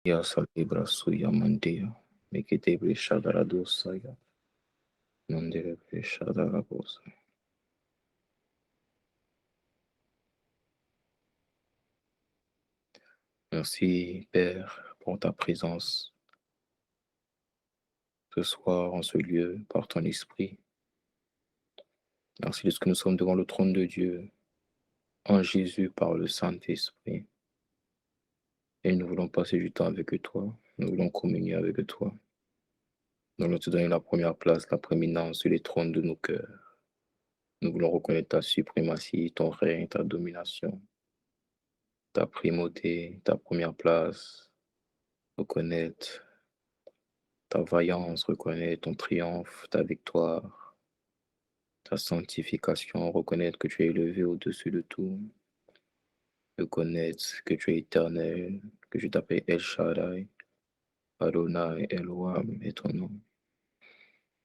Ya salibra suya mandia, mekete shadara dosaya, mandere shadara bosa. Merci, Père, pour ta présence ce soir en ce lieu par ton esprit. Merci de ce que nous sommes devant le trône de Dieu, en Jésus par le Saint-Esprit. Et nous voulons passer du temps avec toi, nous voulons communier avec toi. Nous voulons te donner la première place, la prééminence sur les trônes de nos cœurs. Nous voulons reconnaître ta suprématie, ton règne, ta domination, ta primauté, ta première place, reconnaître ta vaillance, reconnaître ton triomphe, ta victoire, ta sanctification, reconnaître que tu es élevé au-dessus de tout, reconnaître que tu es éternel, que tu t'appelles El Shaddai, Adonai, Elohim est ton nom.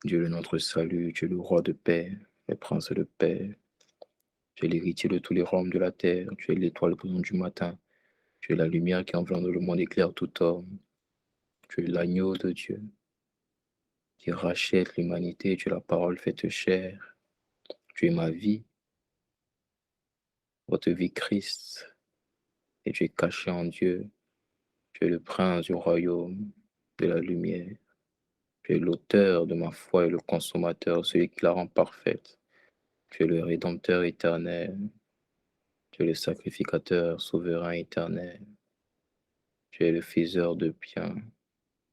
Dieu est notre salut, tu es le roi de paix, le prince de paix, tu es l'héritier de tous les royaumes de la terre, tu es l'étoile brillante du matin, tu es la lumière qui enveloppe le monde éclaire tout homme, tu es l'agneau de Dieu qui rachète l'humanité, tu es la parole faite chair, tu es ma vie, votre vie Christ, et tu es caché en Dieu, tu es le prince du royaume de la lumière, tu es l'auteur de ma foi et le consommateur, celui qui la rend parfaite, tu es le rédempteur éternel, tu es le sacrificateur souverain éternel, tu es le faiseur de bien,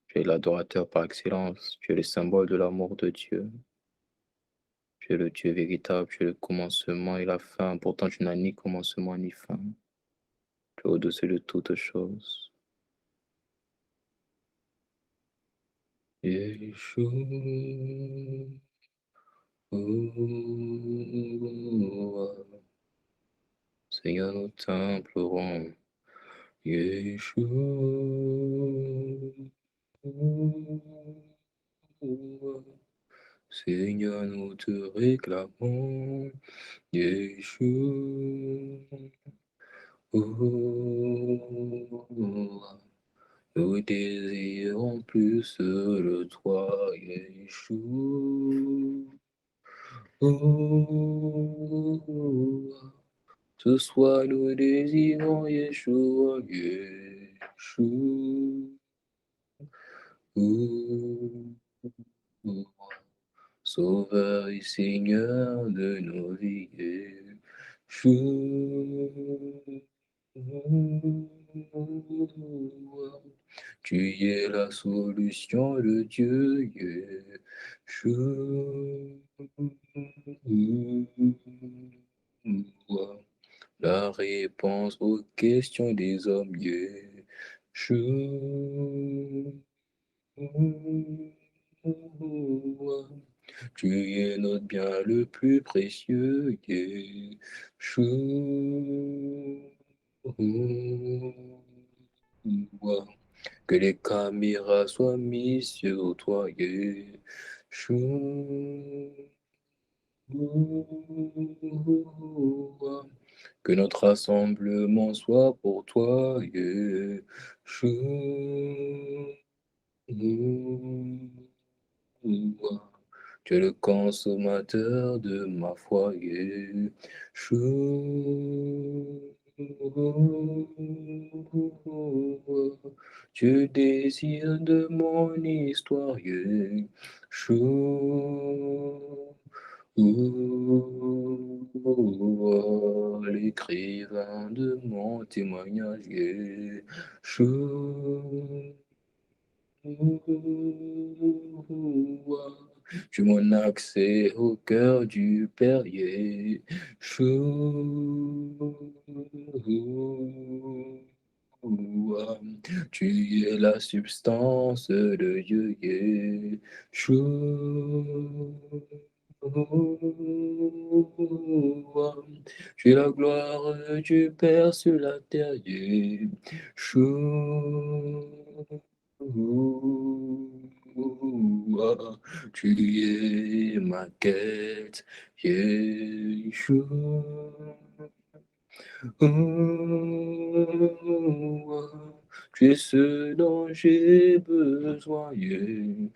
tu es l'adorateur par excellence, tu es le symbole de l'amour de Dieu, tu es le Dieu véritable, tu es le commencement et la fin, pourtant tu n'as ni commencement ni fin, tu es au-dessus de toutes choses. Yeshua, Seigneur, nous t'implorons. Yeshua, Seigneur, nous te réclamons. Yeshua, nous désirons plus de toi, Yeshua. Ce soir, nous désirons Yeshua, Yeshua. Sauveur et Seigneur de nos vies, Yeshua. Tu es la solution de Dieu, Yeshua. La réponse aux questions des hommes, Yeshua. Tu es notre bien le plus précieux, Yeshua. Que les caméras soient mises sur toi, Yeshua. Que notre rassemblement soit pour toi, Yeshua. Tu es le consommateur de ma foi, Yeshua. Tu désires de mon histoire, Yeshua. L'écrivain de mon témoignage, Yeshua. Tu mon accès au cœur du Père, Yeshua. Tu es la substance de Dieu, Yeshua. Tu es la gloire du Père sur la terre, Yeshua. Tu es ma quête, Yeshua. Tu es ce dont j'ai besoin, Yeshua.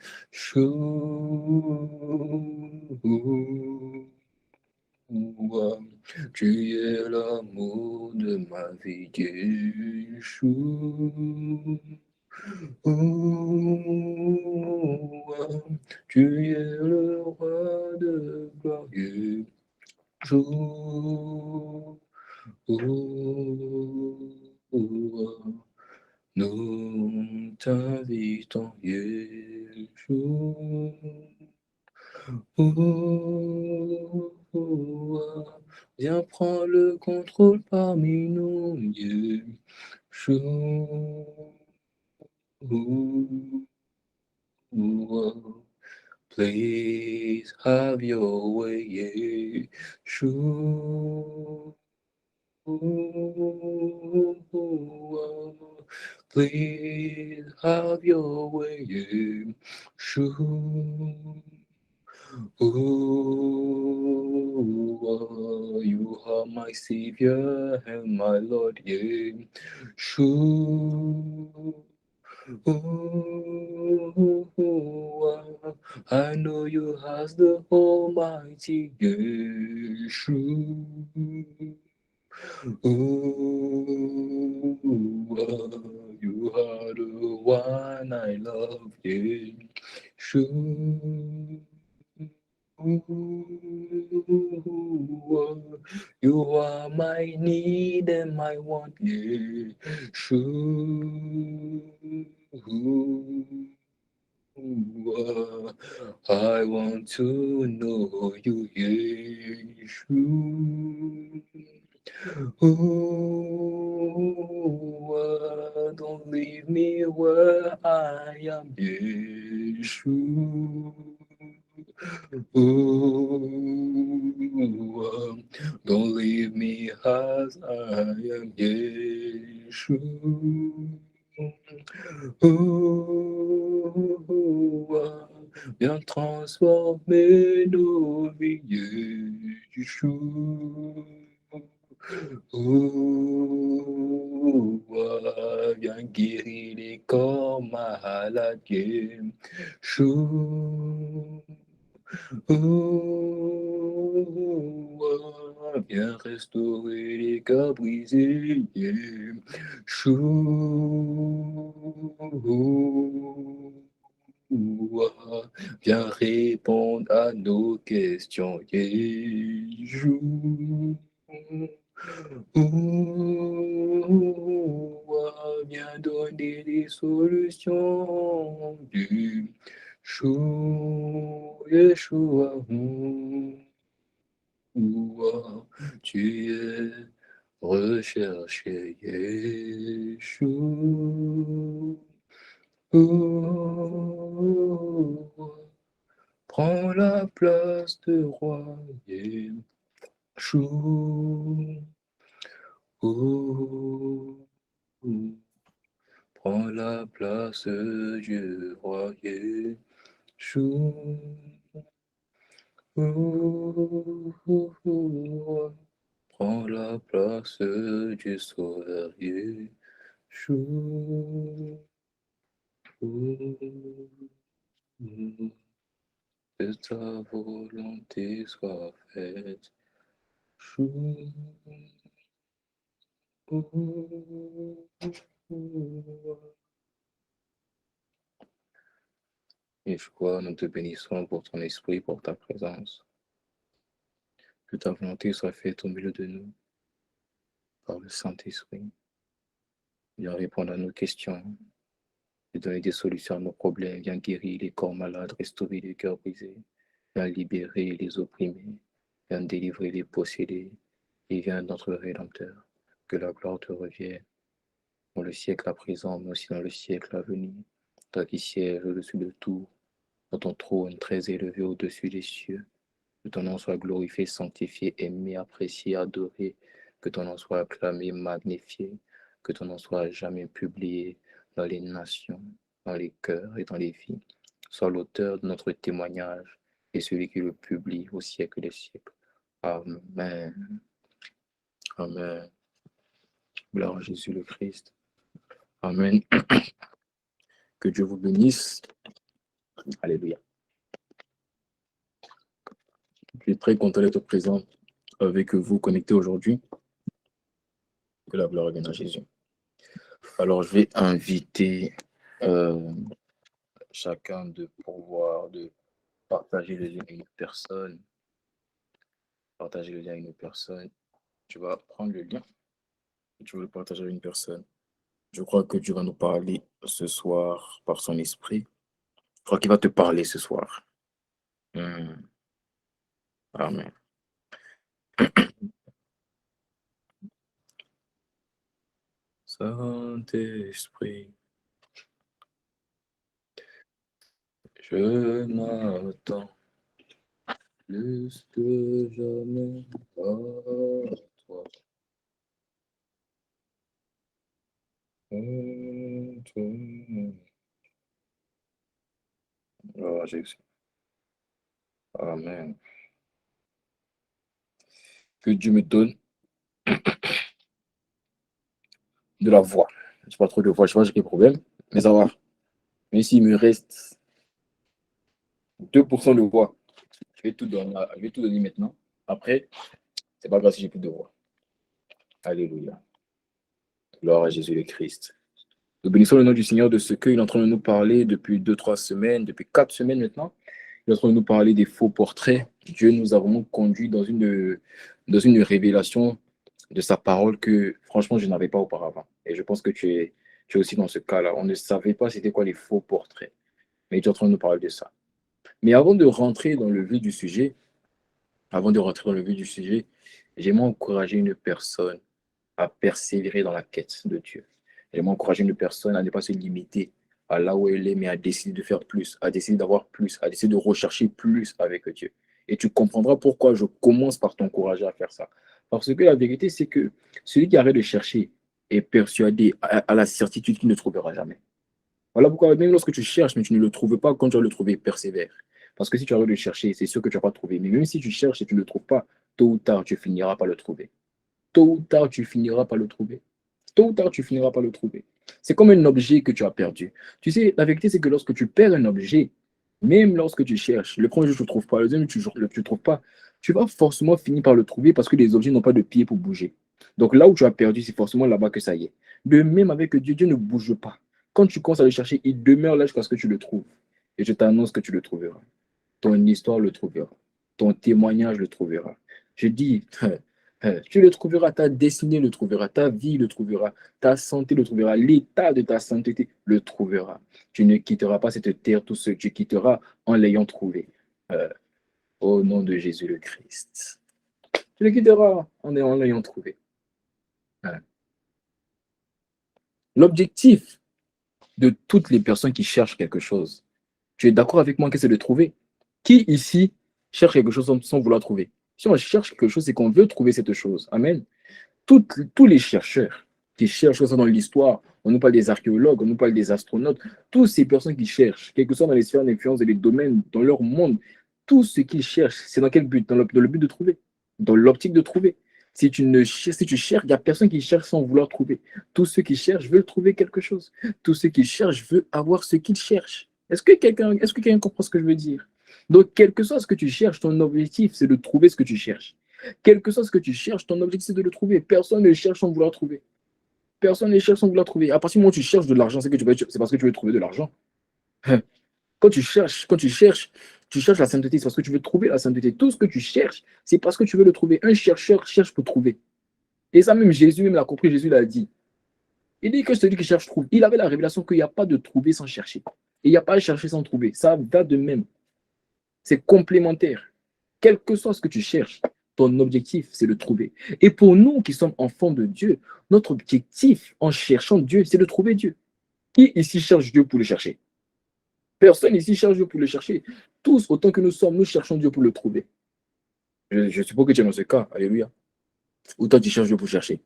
Tu es l'amour de ma vie, Yeshua. Tu es le roi de gloire, Yeshua. Nous t'invitons, Yeshua. Viens prends le contrôle parmi nous, Yeshua. Please have your way, Yeshua. Please have your way, Yeshua. You are my Savior and my Lord, Yeshua. I know you as the Almighty Yeshua. You are the one I love, Yeshua. You are my need and my want, Yeshua. I want to know you, Yeshua. Don't leave me where I am, Yeshua. Don't leave me as I am, Yeshua. Viens transformer nos vies, Yeshua. Viens guérir les corps malades, Yeshua. Viens restaurer les cœurs brisés, Yeshua. Viens répondre à nos questions, Yeshua. Viens donner des solutions, Yeshua. Tu es recherché, Yeshua. Prends la place de roi, Yeshua. Prends la place du roi, Yeshua. Prends la place du sauveur, Yeshua. Que ta volonté soit faite, Yeshua, nous te bénissons pour ton esprit, pour ta présence. Que ta volonté soit faite au milieu de nous, par le Saint-Esprit. Viens répondre à nos questions, viens donner des solutions à nos problèmes, viens guérir les corps malades, restaurer les cœurs brisés, viens libérer les opprimés, viens délivrer les possédés, et viens notre Rédempteur. Que la gloire te revienne dans le siècle à présent, mais aussi dans le siècle à venir. Toi qui sièges au-dessus de tout, dans ton trône très élevé au-dessus des cieux. Que ton nom soit glorifié, sanctifié, aimé, apprécié, adoré. Que ton nom soit acclamé, magnifié. Que ton nom soit jamais publié dans les nations, dans les cœurs et dans les vies. Sois l'auteur de notre témoignage et celui qui le publie au siècle des siècles. Amen. Amen. Gloire à Jésus le Christ. Amen. Que Dieu vous bénisse. Alléluia. Je suis très content d'être présent avec vous, connectés aujourd'hui. Que la gloire revienne à Jésus. Alors, je vais inviter euh, chacun de pouvoir de partager le lien à une personne. Partager le lien à une personne. Tu vas prendre le lien et tu veux le partager à une personne. Je crois que Dieu va nous parler ce soir par son esprit. Je crois qu'il va te parler ce soir. Amen. Saint-Esprit, je m'attends plus que jamais à toi. Oh, Jésus. Amen. Que Dieu me donne de la voix. Je n'ai pas trop de voix, je sais pas j'ai quel problème, mais ça va. Mais s'il me reste 2% de voix, je vais tout donner maintenant. Après, c'est pas grave si j'ai plus de voix. Alléluia. Gloire à Jésus le Christ. Nous bénissons le nom du Seigneur de ce qu'il est en train de nous parler depuis 2, 3 semaines, depuis 4 semaines maintenant. Il est en train de nous parler des faux portraits. Dieu nous a vraiment conduit dans une révélation de sa parole que franchement je n'avais pas auparavant. Et je pense que tu es aussi dans ce cas-là. On ne savait pas c'était quoi les faux portraits. Mais tu es en train de nous parler de ça. Mais avant de rentrer dans le vif du sujet, j'aimerais encourager une personne à persévérer dans la quête de Dieu. J'aimerais encourager une personne à ne pas se limiter à là où elle est, mais à décider de faire plus, à décider d'avoir plus, à décider de rechercher plus avec Dieu. Et tu comprendras pourquoi je commence par t'encourager à faire ça. Parce que la vérité, c'est que celui qui arrête de chercher est persuadé à la certitude qu'il ne trouvera jamais. Voilà pourquoi même lorsque tu cherches, mais tu ne le trouves pas, quand tu vas le trouver, persévère. Parce que si tu arrêtes de chercher, c'est sûr que tu ne vas pas trouver. Mais même si tu cherches et tu ne le trouves pas, tôt ou tard, tu finiras par le trouver. Tôt ou tard, tu finiras par le trouver. Tôt ou tard, tu finiras par le trouver. C'est comme un objet que tu as perdu. Tu sais, la vérité, c'est que lorsque tu perds un objet, même lorsque tu cherches, le premier jour, tu ne trouves pas, le deuxième jour, tu ne trouves pas, tu vas forcément finir par le trouver parce que les objets n'ont pas de pied pour bouger. Donc là où tu as perdu, c'est forcément là-bas que ça y est. De même avec Dieu, Dieu ne bouge pas. Quand tu commences à le chercher, il demeure là jusqu'à ce que tu le trouves. Et je t'annonce que tu le trouveras. Ton histoire le trouvera. Ton témoignage le trouvera. Je dis, tu le trouveras, ta destinée le trouvera, ta vie le trouvera, ta santé le trouvera, l'état de ta santé le trouvera. Tu ne quitteras pas cette terre tout seul, tu quitteras en l'ayant trouvé. Euh, Au nom de Jésus le Christ. Tu le quitteras en l'ayant trouvé. Voilà. L'objectif de toutes les personnes qui cherchent quelque chose, tu es d'accord avec moi que c'est de trouver? Qui ici cherche quelque chose sans vouloir trouver? Si on cherche quelque chose, c'est qu'on veut trouver cette chose. Amen. Tous les chercheurs qui cherchent ça dans l'histoire, on nous parle des archéologues, on nous parle des astronautes, toutes ces personnes qui cherchent, quel que soit dans les sphères d'influence et les domaines, dans leur monde, tout ce qu'ils cherchent, c'est dans quel but? Dans le but de trouver, dans l'optique de trouver. Si tu cherches, il n'y a personne qui cherche sans vouloir trouver. Tous ceux qui cherchent veulent trouver quelque chose. Tous ceux qui cherchent veulent avoir ce qu'ils cherchent. Est-ce que quelqu'un comprend ce que je veux dire? Donc, quel que soit ce que tu cherches, ton objectif, c'est de trouver ce que tu cherches. Quel que soit ce que tu cherches, ton objectif, c'est de le trouver. Personne ne cherche sans vouloir trouver. Personne ne cherche sans vouloir trouver. À partir du moment où tu cherches de l'argent, c'est parce que tu veux trouver de l'argent. Quand tu cherches la sainteté, c'est parce que tu veux trouver la sainteté. Tout ce que tu cherches, c'est parce que tu veux le trouver. Un chercheur cherche pour trouver. Et ça, même Jésus même l'a compris, Jésus l'a dit. Il dit que celui qui cherche trouve. Il avait la révélation qu'il n'y a pas de trouver sans chercher. Et il n'y a pas de chercher sans trouver. Ça va de même. C'est complémentaire. Quel que soit ce que tu cherches, ton objectif, c'est de trouver. Et pour nous qui sommes enfants de Dieu, notre objectif en cherchant Dieu, c'est de trouver Dieu. Qui ici cherche Dieu pour le chercher? Personne ici cherche Dieu pour le chercher. Tous, autant que nous sommes, nous cherchons Dieu pour le trouver. Je suppose que tu es dans ce cas. Alléluia. Ou toi, tu cherches Dieu pour chercher.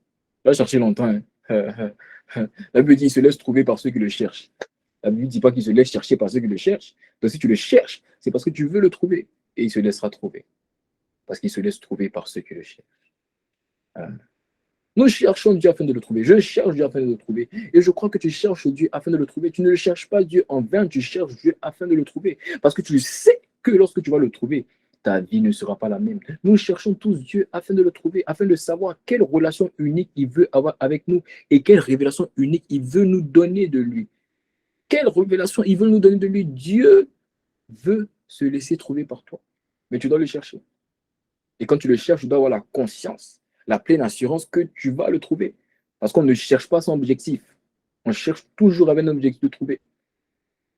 Va chercher longtemps. Hein. La Bible dit qu'il se laisse trouver par ceux qui le cherchent. La Bible ne dit pas qu'il se laisse chercher par ceux qui le cherchent. Donc si tu le cherches, c'est parce que tu veux le trouver. Et il se laissera trouver. Parce qu'il se laisse trouver par ceux qui le cherchent. Nous cherchons Dieu afin de le trouver. Je cherche Dieu afin de le trouver. Et je crois que tu cherches Dieu afin de le trouver. Tu ne le cherches pas Dieu en vain, tu cherches Dieu afin de le trouver. Parce que tu sais que lorsque tu vas le trouver, ta vie ne sera pas la même. Nous cherchons tous Dieu afin de le trouver, afin de savoir quelle relation unique il veut avoir avec nous et quelle révélation unique il veut nous donner de lui. Quelle révélation il veut nous donner de lui. Dieu veut se laisser trouver par toi. Mais tu dois le chercher. Et quand tu le cherches, tu dois avoir la conscience, la pleine assurance que tu vas le trouver. Parce qu'on ne cherche pas son objectif. On cherche toujours avec un objectif de trouver.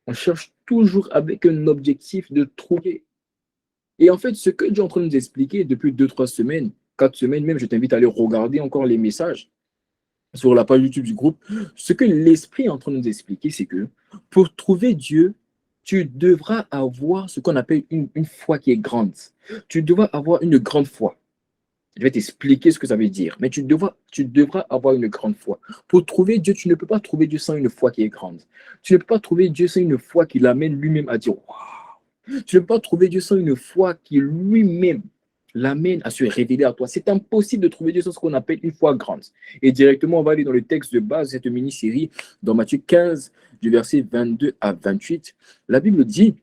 On cherche toujours avec un objectif de trouver. Et en fait, ce que Dieu est en train de nous expliquer depuis 2, 3 semaines, 4 semaines même, je t'invite à aller regarder encore les messages sur la page YouTube du groupe. Ce que l'Esprit est en train de nous expliquer, c'est que pour trouver Dieu, tu devras avoir ce qu'on appelle une foi qui est grande. Tu devras avoir une grande foi. Je vais t'expliquer ce que ça veut dire. Mais tu devras avoir une grande foi. Pour trouver Dieu, tu ne peux pas trouver Dieu sans une foi qui est grande. Tu ne peux pas trouver Dieu sans une foi qui l'amène lui-même à dire waouh. Tu ne peux pas trouver Dieu sans une foi qui lui-même l'amène à se révéler à toi. C'est impossible de trouver Dieu sans ce qu'on appelle une foi grande. Et directement, on va aller dans le texte de base de cette mini-série, dans Matthieu 15, du verset 22 à 28. La Bible dit,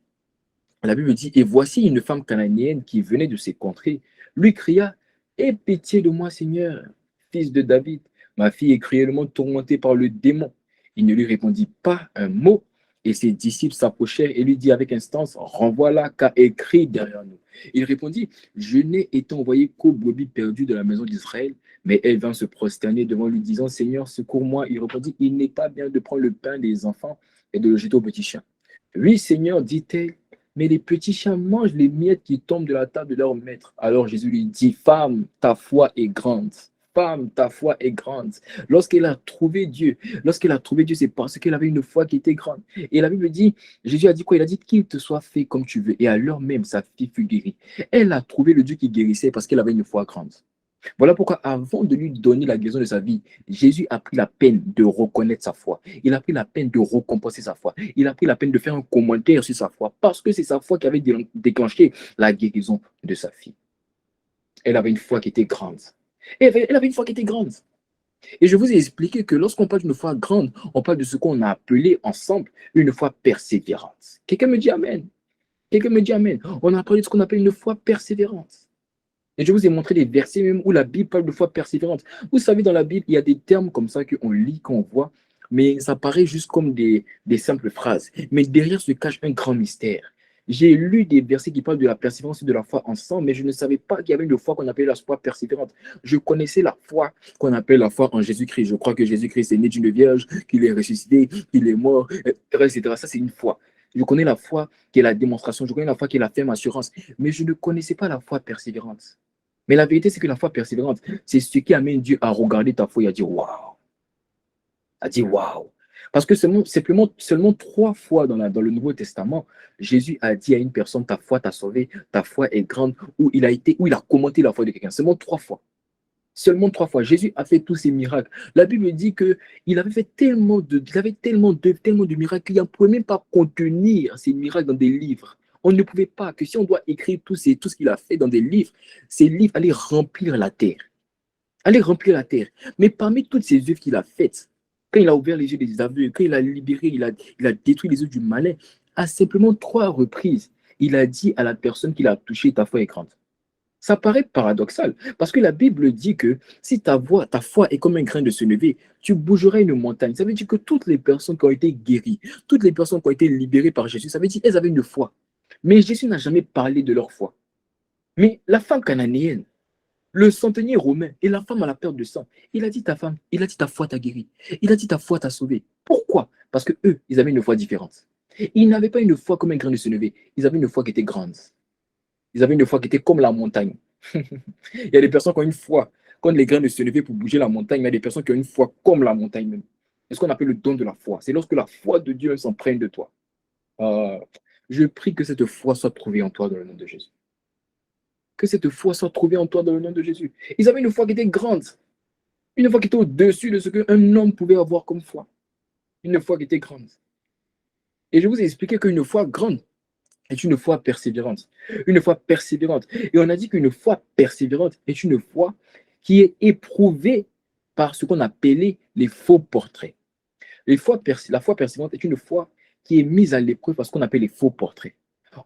et voici une femme cananéenne qui venait de ces contrées, lui cria, aie pitié de moi, Seigneur, fils de David. Ma fille est cruellement tourmentée par le démon. Il ne lui répondit pas un mot, et ses disciples s'approchèrent et lui dit avec instance, renvoie-la, car elle crie derrière nous. Il répondit, je n'ai été envoyé qu'aux brebis perdues de la maison d'Israël. Mais elle vint se prosterner devant lui, disant, Seigneur, secours-moi. Il répondit, il n'est pas bien de prendre le pain des enfants et de le jeter aux petits chiens. Oui, Seigneur, dit-elle, mais les petits chiens mangent les miettes qui tombent de la table de leur maître. Alors Jésus lui dit, femme, ta foi est grande. Femme, ta foi est grande. Lorsqu'elle a trouvé Dieu, c'est parce qu'elle avait une foi qui était grande. Et la Bible dit, Jésus a dit quoi? Il a dit qu'il te soit fait comme tu veux. Et à l'heure même, sa fille fut guérie. Elle a trouvé le Dieu qui guérissait parce qu'elle avait une foi grande. Voilà pourquoi, avant de lui donner la guérison de sa vie, Jésus a pris la peine de reconnaître sa foi. Il a pris la peine de récompenser sa foi. Il a pris la peine de faire un commentaire sur sa foi, parce que c'est sa foi qui avait déclenché la guérison de sa fille. Elle avait une foi qui était grande. Elle avait une foi qui était grande. Et je vous ai expliqué que lorsqu'on parle d'une foi grande, on parle de ce qu'on a appelé ensemble une foi persévérante. Quelqu'un me dit Amen. Quelqu'un me dit Amen. On a parlé de ce qu'on appelle une foi persévérante. Et je vous ai montré des versets même où la Bible parle de foi persévérante. Vous savez, dans la Bible, il y a des termes comme ça qu'on lit, qu'on voit, mais ça paraît juste comme des simples phrases. Mais derrière se cache un grand mystère. J'ai lu des versets qui parlent de la persévérance et de la foi ensemble, mais je ne savais pas qu'il y avait une foi qu'on appelait la foi persévérante. Je connaissais la foi qu'on appelle la foi en Jésus-Christ. Je crois que Jésus-Christ est né d'une vierge, qu'il est ressuscité, qu'il est mort, etc. Ça, c'est une foi. Je connais la foi qui est la démonstration, je connais la foi qui est la ferme assurance, mais je ne connaissais pas la foi persévérante. Mais la vérité, c'est que la foi persévérante, c'est ce qui amène Dieu à regarder ta foi et à dire waouh. À dire waouh. Parce que seulement 3 fois dans le Nouveau Testament, Jésus a dit à une personne, ta foi t'a sauvé, ta foi est grande, où il a commenté la foi de quelqu'un. Seulement 3 fois. Seulement 3 fois. Jésus a fait tous ces miracles. La Bible dit qu'il avait fait tellement de miracles qu'il ne pouvait même pas contenir ces miracles dans des livres. On ne pouvait pas, que si on doit écrire tout ce qu'il a fait dans des livres, ces livres allaient remplir la terre. Allaient remplir la terre. Mais parmi toutes ces œuvres qu'il a faites, quand il a ouvert les yeux des aveugles, quand il a libéré, il a détruit les œuvres du malin, à simplement 3 reprises, il a dit à la personne qu'il a touché, ta foi est grande. Ça paraît paradoxal, parce que la Bible dit que si ta foi est comme un grain de sénévé, tu bougerais une montagne. Ça veut dire que toutes les personnes qui ont été guéries, toutes les personnes qui ont été libérées par Jésus, ça veut dire qu'elles avaient une foi. Mais Jésus n'a jamais parlé de leur foi. Mais la femme cananéenne, le centenier romain et la femme à la perte de sang, il a dit ta foi t'a guéri. Il a dit ta foi t'a sauvé. Pourquoi? Parce que eux, ils avaient une foi différente. Ils n'avaient pas une foi comme un grain de sénévé, ils avaient une foi qui était grande. Ils avaient une foi qui était comme la montagne. Il y a des personnes qui ont une foi. Quand les grains de se lever pour bouger la montagne, il y a des personnes qui ont une foi comme la montagne même. C'est ce qu'on appelle le don de la foi. C'est lorsque la foi de Dieu s'emprunte de toi. Euh, je prie que cette foi soit trouvée en toi dans le nom de Jésus. Que cette foi soit trouvée en toi dans le nom de Jésus. Ils avaient une foi qui était grande. Une foi qui était au-dessus de ce qu'un homme pouvait avoir comme foi. Une foi qui était grande. Et je vous ai expliqué qu'une foi grande est une foi persévérante. Une foi persévérante. Et on a dit qu'une foi persévérante est une foi qui est éprouvée par ce qu'on appelait les faux portraits. La foi persévérante est une foi qui est mise à l'épreuve par ce qu'on appelle les faux portraits.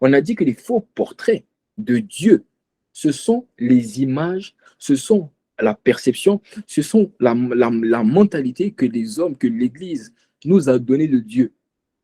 On a dit que les faux portraits de Dieu, ce sont les images, ce sont la perception, ce sont la mentalité que les hommes, que l'Église nous a donnée de Dieu.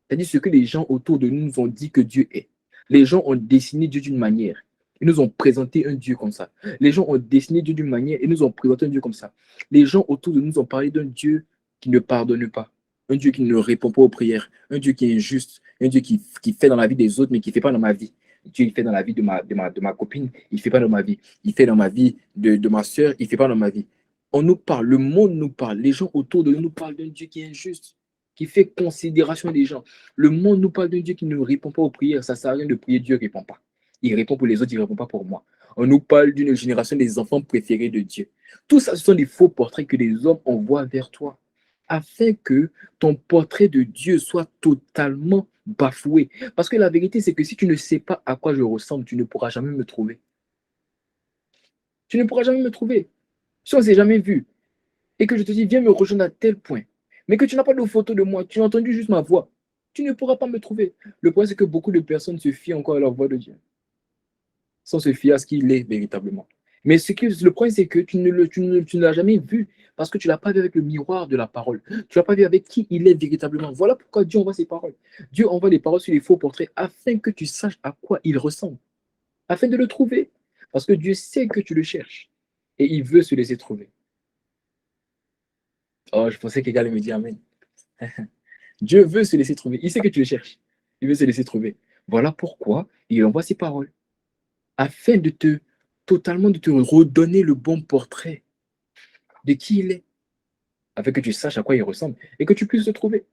C'est-à-dire ce que les gens autour de nous nous ont dit que Dieu est. Les gens ont dessiné Dieu d'une manière. Ils nous ont présenté un Dieu comme ça. Les gens ont dessiné Dieu d'une manière et nous ont présenté un Dieu comme ça. Les gens autour de nous ont parlé d'un Dieu qui ne pardonne pas, un Dieu qui ne répond pas aux prières, un Dieu qui est injuste, un Dieu qui fait dans la vie des autres mais qui ne fait pas dans ma vie. Dieu, il fait dans la vie de ma copine, il ne fait pas dans ma vie. Il fait dans ma vie de ma soeur, il ne fait pas dans ma vie. On nous parle, le monde nous parle, les gens autour de nous nous parlent d'un Dieu qui est injuste, qui fait considération des gens. Le monde nous parle d'un Dieu qui ne répond pas aux prières. Ça ne sert à rien de prier, Dieu ne répond pas. Il répond pour les autres, il ne répond pas pour moi. On nous parle d'une génération des enfants préférés de Dieu. Tout ça, ce sont des faux portraits que les hommes envoient vers toi, afin que ton portrait de Dieu soit totalement bafoué. Parce que la vérité, c'est que si tu ne sais pas à quoi je ressemble, tu ne pourras jamais me trouver. Tu ne pourras jamais me trouver. Si on ne s'est jamais vu, et que je te dis, viens me rejoindre à tel point, mais que tu n'as pas de photo de moi, tu as entendu juste ma voix, tu ne pourras pas me trouver. Le problème, c'est que beaucoup de personnes se fient encore à la voix de Dieu, sans se fier à ce qu'il est véritablement. Mais le problème, c'est que tu ne l'as jamais vu, parce que tu ne l'as pas vu avec le miroir de la parole. Tu ne l'as pas vu avec qui il est véritablement. Voilà pourquoi Dieu envoie ses paroles. Dieu envoie les paroles sur les faux portraits, afin que tu saches à quoi il ressemble, afin de le trouver. Parce que Dieu sait que tu le cherches, et il veut se laisser trouver. Oh, je pensais qu'Égal me dit Amen. Dieu veut se laisser trouver. Il sait que tu le cherches. Il veut se laisser trouver. Voilà pourquoi il envoie ses paroles, afin de te redonner le bon portrait de qui il est, afin que tu saches à quoi il ressemble et que tu puisses le trouver.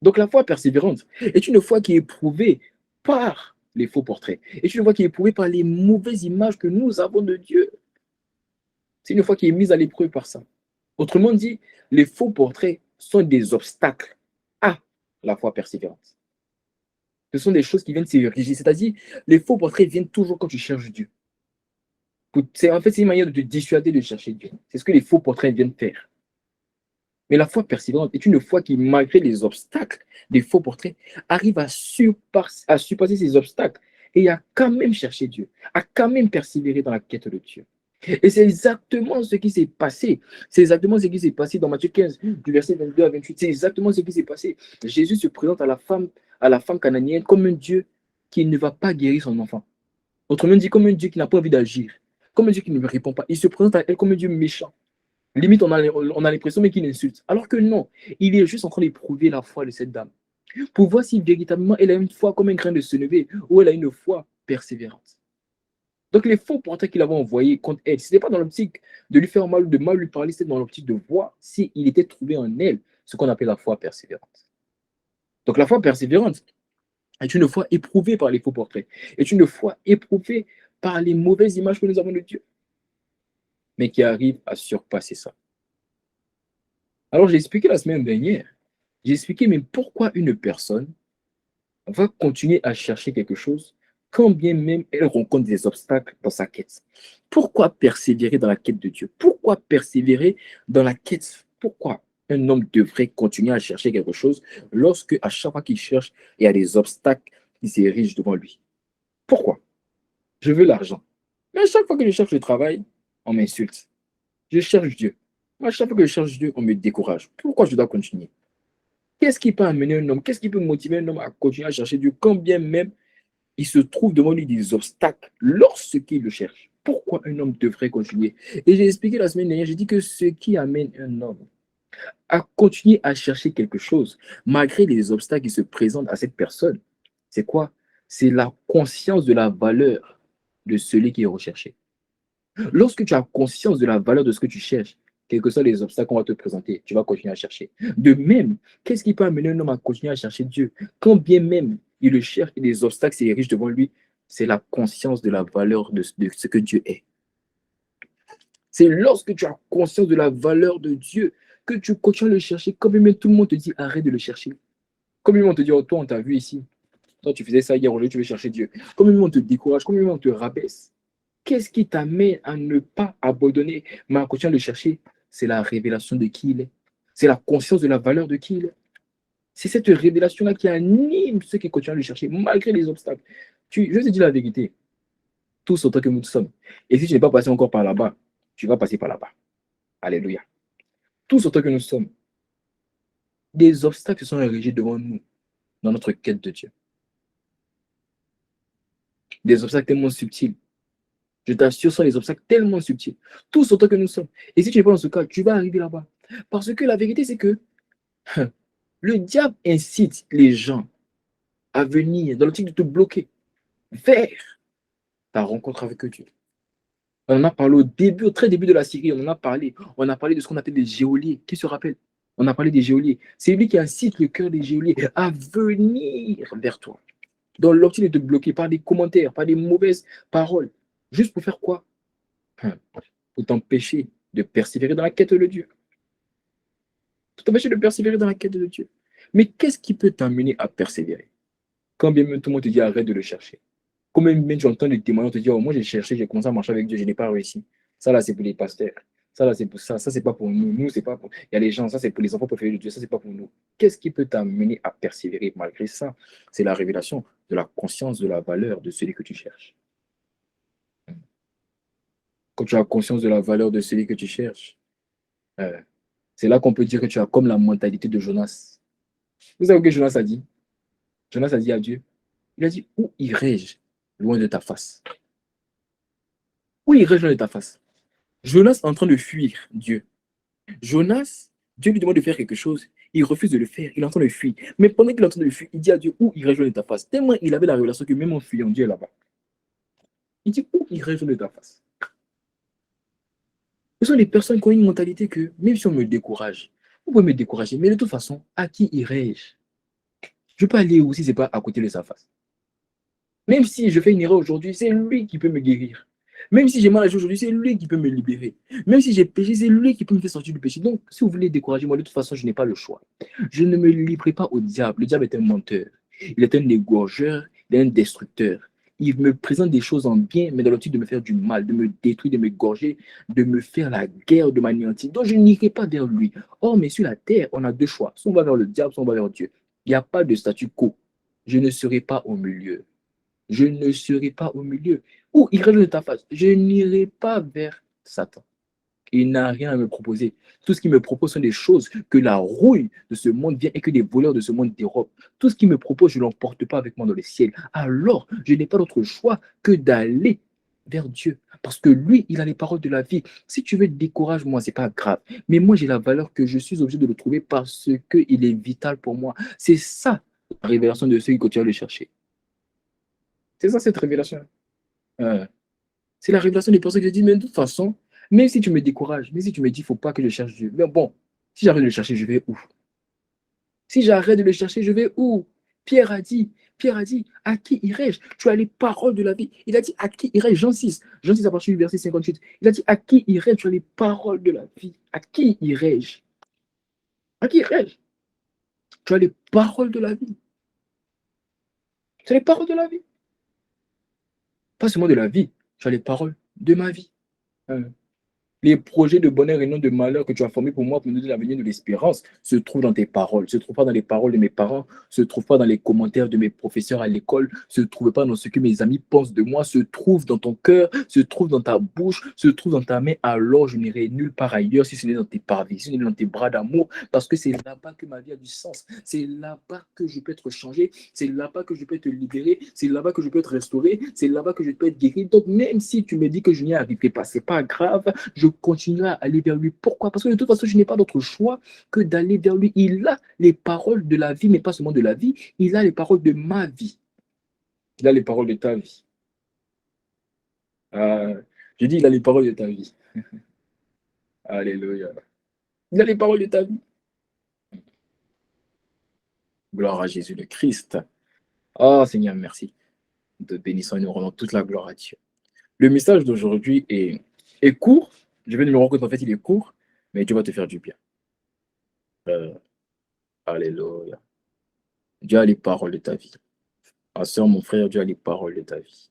Donc la foi persévérante est une foi qui est éprouvée par les faux portraits, est une foi qui est éprouvée par les mauvaises images que nous avons de Dieu. C'est une foi qui est mise à l'épreuve par ça. Autrement dit, les faux portraits sont des obstacles à la foi persévérante. Ce sont des choses qui viennent s'ériger. C'est-à-dire, les faux portraits viennent toujours quand tu cherches Dieu. En fait, c'est une manière de te dissuader de chercher Dieu. C'est ce que les faux portraits viennent faire. Mais la foi persévérante est une foi qui, malgré les obstacles des faux portraits, arrive à surpasser ces obstacles et à quand même chercher Dieu, à quand même persévérer dans la quête de Dieu. Et c'est exactement ce qui s'est passé. C'est exactement ce qui s'est passé dans Matthieu 15, du verset 22 à 28. C'est exactement ce qui s'est passé. Jésus se présente à la femme cananéenne comme un Dieu qui ne va pas guérir son enfant. Autrement dit, comme un Dieu qui n'a pas envie d'agir, comme un Dieu qui ne me répond pas. Il se présente à elle comme un Dieu méchant. Limite, on a l'impression mais qu'il insulte. Alors que non, il est juste en train d'éprouver la foi de cette dame, pour voir si véritablement elle a une foi comme un grain de sénévé ou elle a une foi persévérante. Donc les faux portraits qu'il avait envoyés contre elle, ce n'était pas dans l'optique de lui faire mal ou de mal lui parler, c'était dans l'optique de voir s'il était trouvé en elle ce qu'on appelle la foi persévérante. Donc la foi persévérante est une foi éprouvée par les faux portraits, est une foi éprouvée par les mauvaises images que nous avons de Dieu, mais qui arrive à surpasser ça. Alors j'ai expliqué la semaine dernière, j'ai expliqué mais pourquoi une personne va continuer à chercher quelque chose quand bien même elle rencontre des obstacles dans sa quête. Pourquoi persévérer dans la quête de Dieu? Pourquoi persévérer dans la quête? Pourquoi un homme devrait continuer à chercher quelque chose lorsque à chaque fois qu'il cherche, il y a des obstacles qui s'érigent devant lui? Pourquoi? Je veux l'argent. Mais à chaque fois que je cherche le travail, on m'insulte. Je cherche Dieu. Mais à chaque fois que je cherche Dieu, on me décourage. Pourquoi je dois continuer? Qu'est-ce qui peut amener un homme, qu'est-ce qui peut motiver un homme à continuer à chercher Dieu quand bien même il se trouve devant lui des obstacles lorsqu'il le cherche? Pourquoi un homme devrait continuer? Et j'ai expliqué la semaine dernière, j'ai dit que ce qui amène un homme à continuer à chercher quelque chose, malgré les obstacles qui se présentent à cette personne, c'est quoi? C'est la conscience de la valeur de celui qui est recherché. Lorsque tu as conscience de la valeur de ce que tu cherches, quels que soient les obstacles qu'on va te présenter, tu vas continuer à chercher. De même, qu'est-ce qui peut amener un homme à continuer à chercher Dieu? Quand bien même il le cherche et les obstacles s'érigent devant lui, c'est la conscience de la valeur de ce que Dieu est. C'est lorsque tu as conscience de la valeur de Dieu que tu continues à le chercher. Quand même tout le monde te dit arrête de le chercher. Comme même on te dit, oh, toi on t'a vu ici. Toi tu faisais ça hier, aujourd'hui tu veux chercher Dieu. Comme même on te décourage, comme même on te rabaisse. Qu'est-ce qui t'amène à ne pas abandonner, mais à continuer à le chercher? c'est la révélation de qui il est. C'est la conscience de la valeur de qui il est. C'est cette révélation-là qui anime ceux qui continuent à le chercher, malgré les obstacles. Je te dis la vérité, tous autant que nous sommes. Et si tu n'es pas passé encore par là-bas, tu vas passer par là-bas. Alléluia. Tous autant que nous sommes, des obstacles se sont érigés devant nous dans notre quête de Dieu. Des obstacles tellement subtils. Je t'assure, ce sont des obstacles tellement subtils. Tous autant que nous sommes. Et si tu n'es pas dans ce cas, tu vas arriver là-bas. Parce que la vérité, c'est que le diable incite les gens à venir dans l'optique de te bloquer vers ta rencontre avec Dieu. On en a parlé au début, au très début de la série, on en a parlé. On a parlé de ce qu'on appelle les geôliers. Qui se rappelle? On a parlé des geôliers. C'est lui qui incite le cœur des geôliers à venir vers toi. Dans l'optique de te bloquer par des commentaires, par des mauvaises paroles. Juste pour faire quoi? Pour t'empêcher de persévérer dans la quête de Dieu. Pour t'empêcher de persévérer dans la quête de Dieu. Mais qu'est-ce qui peut t'amener à persévérer? Quand bien même tout le monde te dit arrête de le chercher. Combien même tu entends des témoignages te dire oh, moi j'ai cherché, j'ai commencé à marcher avec Dieu, je n'ai pas réussi. Ça là, c'est pour les pasteurs. Ça là, c'est pour ça. Ça, c'est pas pour nous. Nous, c'est pas pour. Il y a les gens, ça c'est pour les enfants préférés de Dieu, ça c'est pas pour nous. Qu'est-ce qui peut t'amener à persévérer malgré ça? C'est la révélation de la conscience de la valeur de celui que tu cherches. Quand tu as conscience de la valeur de celui que tu cherches, c'est là qu'on peut dire que tu as comme la mentalité de Jonas. Vous savez ce que Jonas a dit? Jonas a dit à Dieu, il a dit, où irai-je loin de ta face? Où irai-je loin de ta face? Jonas est en train de fuir Dieu. Jonas, Dieu lui demande de faire quelque chose, il refuse de le faire, il est en train de fuir. Mais pendant qu'il est en train de fuir, il dit à Dieu, où irai-je loin de ta face? Tellement il avait la révélation que même en fuyant, Dieu est là-bas. Il dit, où irai-je loin de ta face? Ce sont des personnes qui ont une mentalité que, même si on me décourage, vous pouvez me décourager, mais de toute façon, à qui irai-je? Je peux aller où si ce n'est pas à côté de sa face? Même si je fais une erreur aujourd'hui, c'est lui qui peut me guérir. Même si j'ai mal agi aujourd'hui, c'est lui qui peut me libérer. Même si j'ai péché, c'est lui qui peut me faire sortir du péché. Donc, si vous voulez décourager moi, de toute façon, je n'ai pas le choix. Je ne me livrerai pas au diable. Le diable est un menteur. Il est un égorgeur, il est un destructeur. Il me présente des choses en bien, mais dans l'optique de me faire du mal, de me détruire, de me gorger, de me faire la guerre, de m'anéantir. Donc, je n'irai pas vers lui. Or, mais sur la terre, on a deux choix. Soit on va vers le diable, soit on va vers Dieu. Il n'y a pas de statu quo. Je ne serai pas au milieu. Je ne serai pas au milieu. Où irai-je de ta face? Je n'irai pas vers Satan. Il n'a rien à me proposer. Tout ce qu'il me propose sont des choses que la rouille de ce monde vient et que les voleurs de ce monde dérobent. Tout ce qu'il me propose, je ne l'emporte pas avec moi dans le ciel. Alors, je n'ai pas d'autre choix que d'aller vers Dieu. Parce que lui, il a les paroles de la vie. Si tu veux décourage moi, ce n'est pas grave. Mais moi, j'ai la valeur que je suis obligé de le trouver parce qu'il est vital pour moi. C'est ça, la révélation de ceux qui continuent à le chercher. C'est ça, cette révélation. Euh, c'est la révélation des personnes qui se disent, mais de toute façon, même si tu me décourages, même si tu me dis, il ne faut pas que je cherche Dieu, mais bon, si j'arrête de le chercher, je vais où? Si j'arrête de le chercher, je vais où? Pierre a dit, à qui irai-je? Tu as les paroles de la vie. Il a dit, à qui irai-je? Jean 6 à partir du verset 58. Il a dit, à qui irai-je? Tu as les paroles de la vie. À qui irai-je? À qui irai-je? Tu as les paroles de la vie. Tu as les paroles de la vie. Pas seulement de la vie, tu as les paroles de ma vie. Les projets de bonheur et non de malheur que tu as formés pour moi, pour nous donner l'avenir de l'espérance, se trouvent dans tes paroles, se trouvent pas dans les paroles de mes parents, se trouvent pas dans les commentaires de mes professeurs à l'école, se trouvent pas dans ce que mes amis pensent de moi, se trouvent dans ton cœur, se trouvent dans ta bouche, se trouvent dans ta main. Alors je n'irai nulle part ailleurs si ce n'est dans tes parvis, si ce n'est dans tes bras d'amour, parce que c'est là-bas que ma vie a du sens. C'est là-bas que je peux être changé, c'est là-bas que je peux être libéré, c'est là-bas que je peux être restauré, c'est là-bas que je peux être guéri. Donc même si tu me dis que je n'y arriverai pas, c'est pas grave. Je continuerai à aller vers lui. Pourquoi? Parce que de toute façon, je n'ai pas d'autre choix que d'aller vers lui. Il a les paroles de la vie, mais pas seulement de la vie, il a les paroles de ma vie. Il a les paroles de ta vie. Je dis, il a les paroles de ta vie. Alléluia. Il a les paroles de ta vie. Gloire à Jésus le Christ. Oh Seigneur, merci. De bénissons et nous rendons toute la gloire à Dieu. Le message d'aujourd'hui est court. Je vais nous le rendre compte, en fait, il est court, mais Dieu va te faire du bien. Alléluia. Dieu a les paroles de ta vie. Ma soeur, mon frère, Dieu a les paroles de ta vie.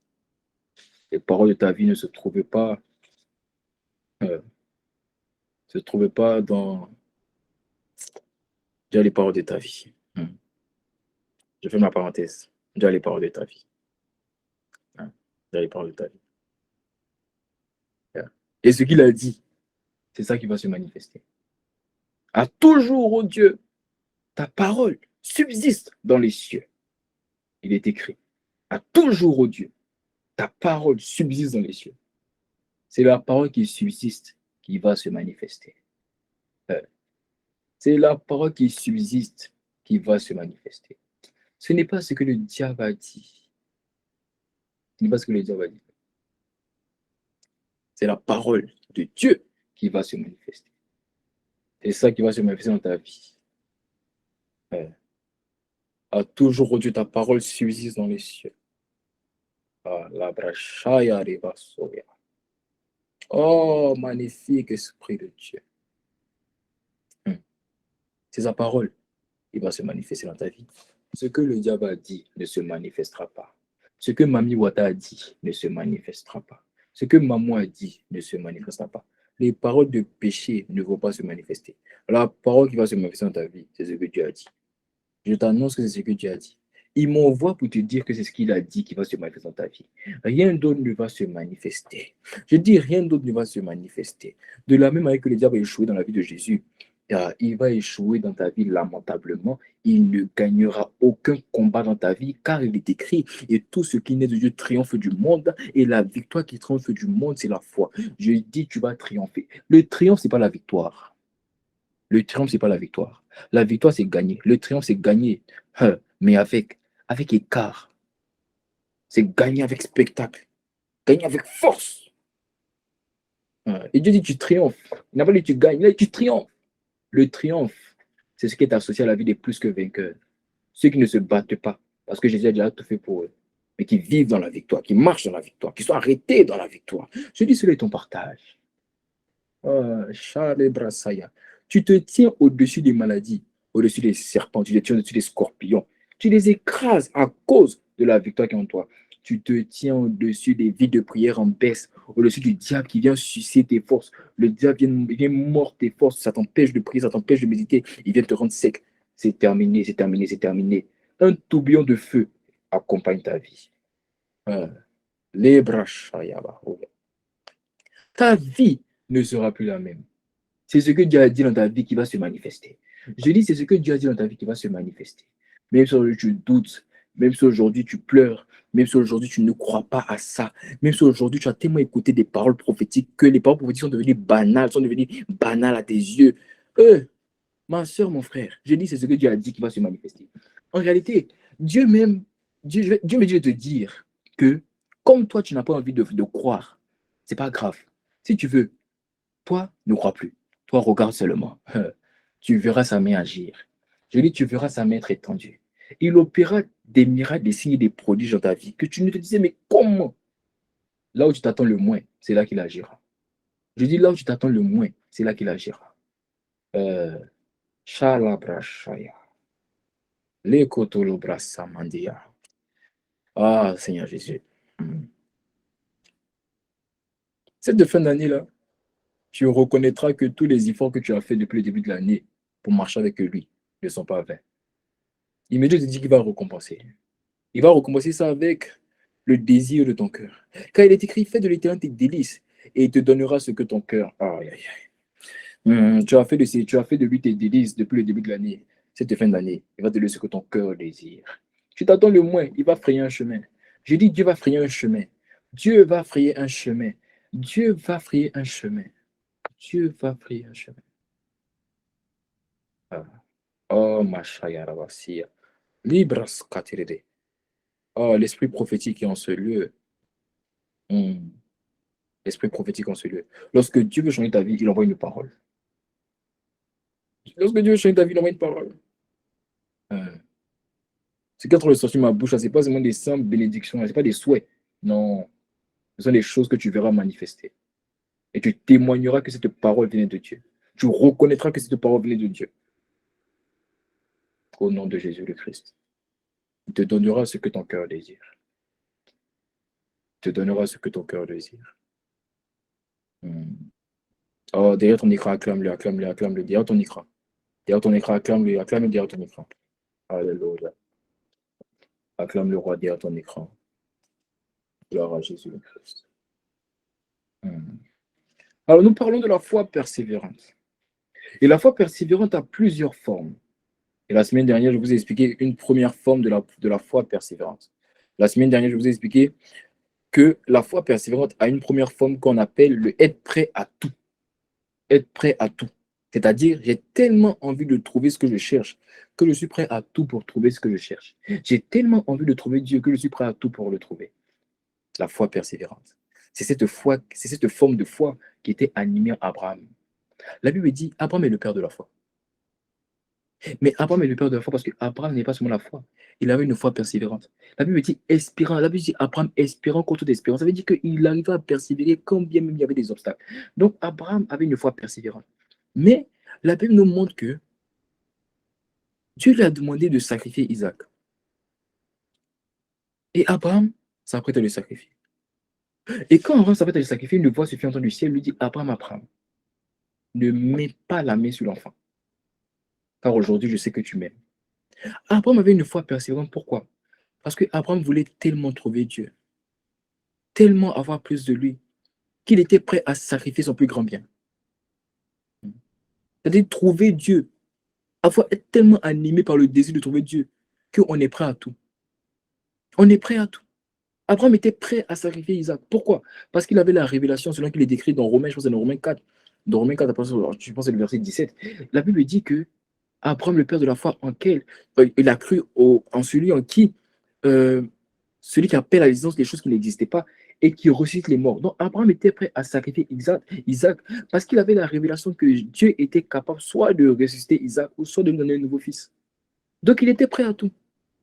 Les paroles de ta vie ne se trouvent pas se trouvait pas dans déjà les paroles de ta vie. Je fais ma parenthèse. Déjà les paroles de ta vie. Déjà les paroles de ta vie. Et ce qu'il a dit, c'est ça qui va se manifester. À toujours, ô Dieu, ta parole subsiste dans les cieux. Il est écrit. À toujours, ô Dieu, ta parole subsiste dans les cieux. C'est la parole qui subsiste qui va se manifester. C'est la parole qui subsiste qui va se manifester. Ce n'est pas ce que le diable a dit. Ce n'est pas ce que le diable a dit. C'est la parole de Dieu qui va se manifester. C'est ça qui va se manifester dans ta vie. À toujours, ô Dieu, ta parole subsiste dans les cieux. La brachaya arriva soya. Oh, magnifique Esprit de Dieu. C'est sa parole qui va se manifester dans ta vie. Ce que le diable a dit ne se manifestera pas. Ce que Mami Wata a dit ne se manifestera pas. Ce que Maman a dit ne se manifestera pas. Les paroles de péché ne vont pas se manifester. La parole qui va se manifester dans ta vie, c'est ce que Dieu a dit. Je t'annonce que c'est ce que Dieu a dit. Il m'envoie pour te dire que c'est ce qu'il a dit qui va se manifester dans ta vie. Rien d'autre ne va se manifester. Je dis rien d'autre ne va se manifester. De la même manière que le diable a échoué dans la vie de Jésus, il va échouer dans ta vie lamentablement. Il ne gagnera aucun combat dans ta vie car il est écrit et tout ce qui naît de Dieu triomphe du monde et la victoire qui triomphe du monde, c'est la foi. Je dis, tu vas triompher. Le triomphe, ce n'est pas la victoire. Le triomphe, ce n'est pas la victoire. La victoire, c'est gagner. Le triomphe, c'est gagner, mais avec écart. C'est gagner avec spectacle. Gagner avec force. Et Dieu dit, tu triomphes. Il n'a pas dit, tu gagnes. Là, tu triomphes. Le triomphe, c'est ce qui est associé à la vie des plus que vainqueurs. Ceux qui ne se battent pas, parce que Jésus a déjà tout fait pour eux, mais qui vivent dans la victoire, qui marchent dans la victoire, qui sont arrêtés dans la victoire. Je dis, cela est ton partage. Charles Brassaya. Tu te tiens au-dessus des maladies, au-dessus des serpents, tu te tiens au-dessus des scorpions. Tu les écrases à cause de la victoire qui est en toi. Tu te tiens au-dessus des vies de prière en baisse, au-dessus du diable qui vient sucer tes forces. Le diable vient mordre tes forces, ça t'empêche de prier, ça t'empêche de méditer, il vient te rendre sec. C'est terminé, c'est terminé, c'est terminé. Un tourbillon de feu accompagne ta vie. Les bras, ta vie ne sera plus la même. C'est ce que Dieu a dit dans ta vie qui va se manifester. Je dis, c'est ce que Dieu a dit dans ta vie qui va se manifester. Même si aujourd'hui tu doutes, même si aujourd'hui tu pleures, même si aujourd'hui tu ne crois pas à ça, même si aujourd'hui tu as tellement écouté des paroles prophétiques que les paroles prophétiques sont devenues banales à tes yeux. Ma soeur, mon frère, je dis, c'est ce que Dieu a dit qui va se manifester. En réalité, Dieu me dit de te dire que comme toi, tu n'as pas envie de croire, c'est pas grave. Si tu veux, toi, ne crois plus. Toi, regarde seulement. Tu verras sa main agir. Je dis, tu verras sa main être étendue. Il opérera des miracles, des signes et des prodiges dans ta vie que tu ne te disais, mais comment? Là où tu t'attends le moins, c'est là qu'il agira. Je dis, là où tu t'attends le moins, c'est là qu'il agira. Shalabrashaya. Lekotolobrasamandia. Ah, Seigneur Jésus. Cette fin d'année-là, tu reconnaîtras que tous les efforts que tu as faits depuis le début de l'année pour marcher avec lui ne sont pas vains. Il me dit qu'il va récompenser. Il va récompenser ça avec le désir de ton cœur. Car il est écrit, fais de l'éternel tes délices et il te donnera ce que ton cœur. Aïe, aïe, aïe. Tu as fait de lui tes délices depuis le début de l'année. Cette fin d'année, il va te donner ce que ton cœur désire. Tu t'attends le moins, il va frayer un chemin. Je dis, Dieu va frayer un chemin. Dieu va frayer un chemin. Dieu va frayer un chemin. Dieu va frayer un chemin. Oh, ma chayarabasiya. Libras katirede. Oh, l'esprit prophétique est en ce lieu. L'esprit prophétique en ce lieu. Lorsque Dieu veut changer ta vie, il envoie une parole. Lorsque Dieu veut changer ta vie, il envoie une parole. Ce qui est en train de sortir de ma bouche, ce n'est pas seulement des simples bénédictions, ce n'est pas des souhaits. Non, ce sont des choses que tu verras manifester. Et tu témoigneras que cette parole venait de Dieu. Tu reconnaîtras que cette parole venait de Dieu. Au nom de Jésus le Christ. Il te donnera ce que ton cœur désire. Il te donnera ce que ton cœur désire. Oh, derrière ton écran, acclame-le, acclame-le, acclame-le, derrière ton écran. Derrière ton écran, acclame-le, acclame-le derrière ton écran. Alléluia. Acclame le roi derrière ton écran. Gloire à Jésus le Christ. Hmm. Alors, nous parlons de la foi persévérante. Et la foi persévérante a plusieurs formes. Et la semaine dernière, je vous ai expliqué une première forme de la foi persévérante. La semaine dernière, je vous ai expliqué que la foi persévérante a une première forme qu'on appelle le être prêt à tout. Être prêt à tout. C'est-à-dire, j'ai tellement envie de trouver ce que je cherche que je suis prêt à tout pour trouver ce que je cherche. J'ai tellement envie de trouver Dieu que je suis prêt à tout pour le trouver. La foi persévérante. C'est cette forme de foi qui était animée Abraham. La Bible dit, Abraham est le père de la foi. Mais Abraham est le père de la foi parce qu'Abraham n'est pas seulement la foi. Il avait une foi persévérante. La Bible dit espérant. La Bible dit Abraham espérant contre toute espérance. Ça veut dire qu'il arrivait à persévérer quand bien même il y avait des obstacles. Donc Abraham avait une foi persévérante. Mais la Bible nous montre que Dieu lui a demandé de sacrifier Isaac. Et Abraham s'apprête à le sacrifier. Et quand Abraham s'apprête à le sacrifier, une voix se fait entendre du ciel lui dit Abraham, Abraham, ne mets pas la main sur l'enfant. Car aujourd'hui, je sais que tu m'aimes. Abraham avait une foi persévérante. Pourquoi? Parce que Abraham voulait tellement trouver Dieu, tellement avoir plus de lui, qu'il était prêt à sacrifier son plus grand bien. C'est-à-dire trouver Dieu, avoir être tellement animé par le désir de trouver Dieu, qu'on est prêt à tout. On est prêt à tout. Abraham était prêt à sacrifier Isaac. Pourquoi? Parce qu'il avait la révélation selon qu'il est décrit dans Romains, je pense que c'est dans Romains 4. Dans Romains 4, je pense que c'est le verset 17. La Bible dit que Abraham, le père de la foi, il a cru en celui en qui, euh, celui qui appelle à l'existence des choses qui n'existaient pas et qui ressuscite les morts. Donc Abraham était prêt à sacrifier Isaac parce qu'il avait la révélation que Dieu était capable soit de ressusciter Isaac ou soit de lui donner un nouveau fils. Donc il était prêt à tout.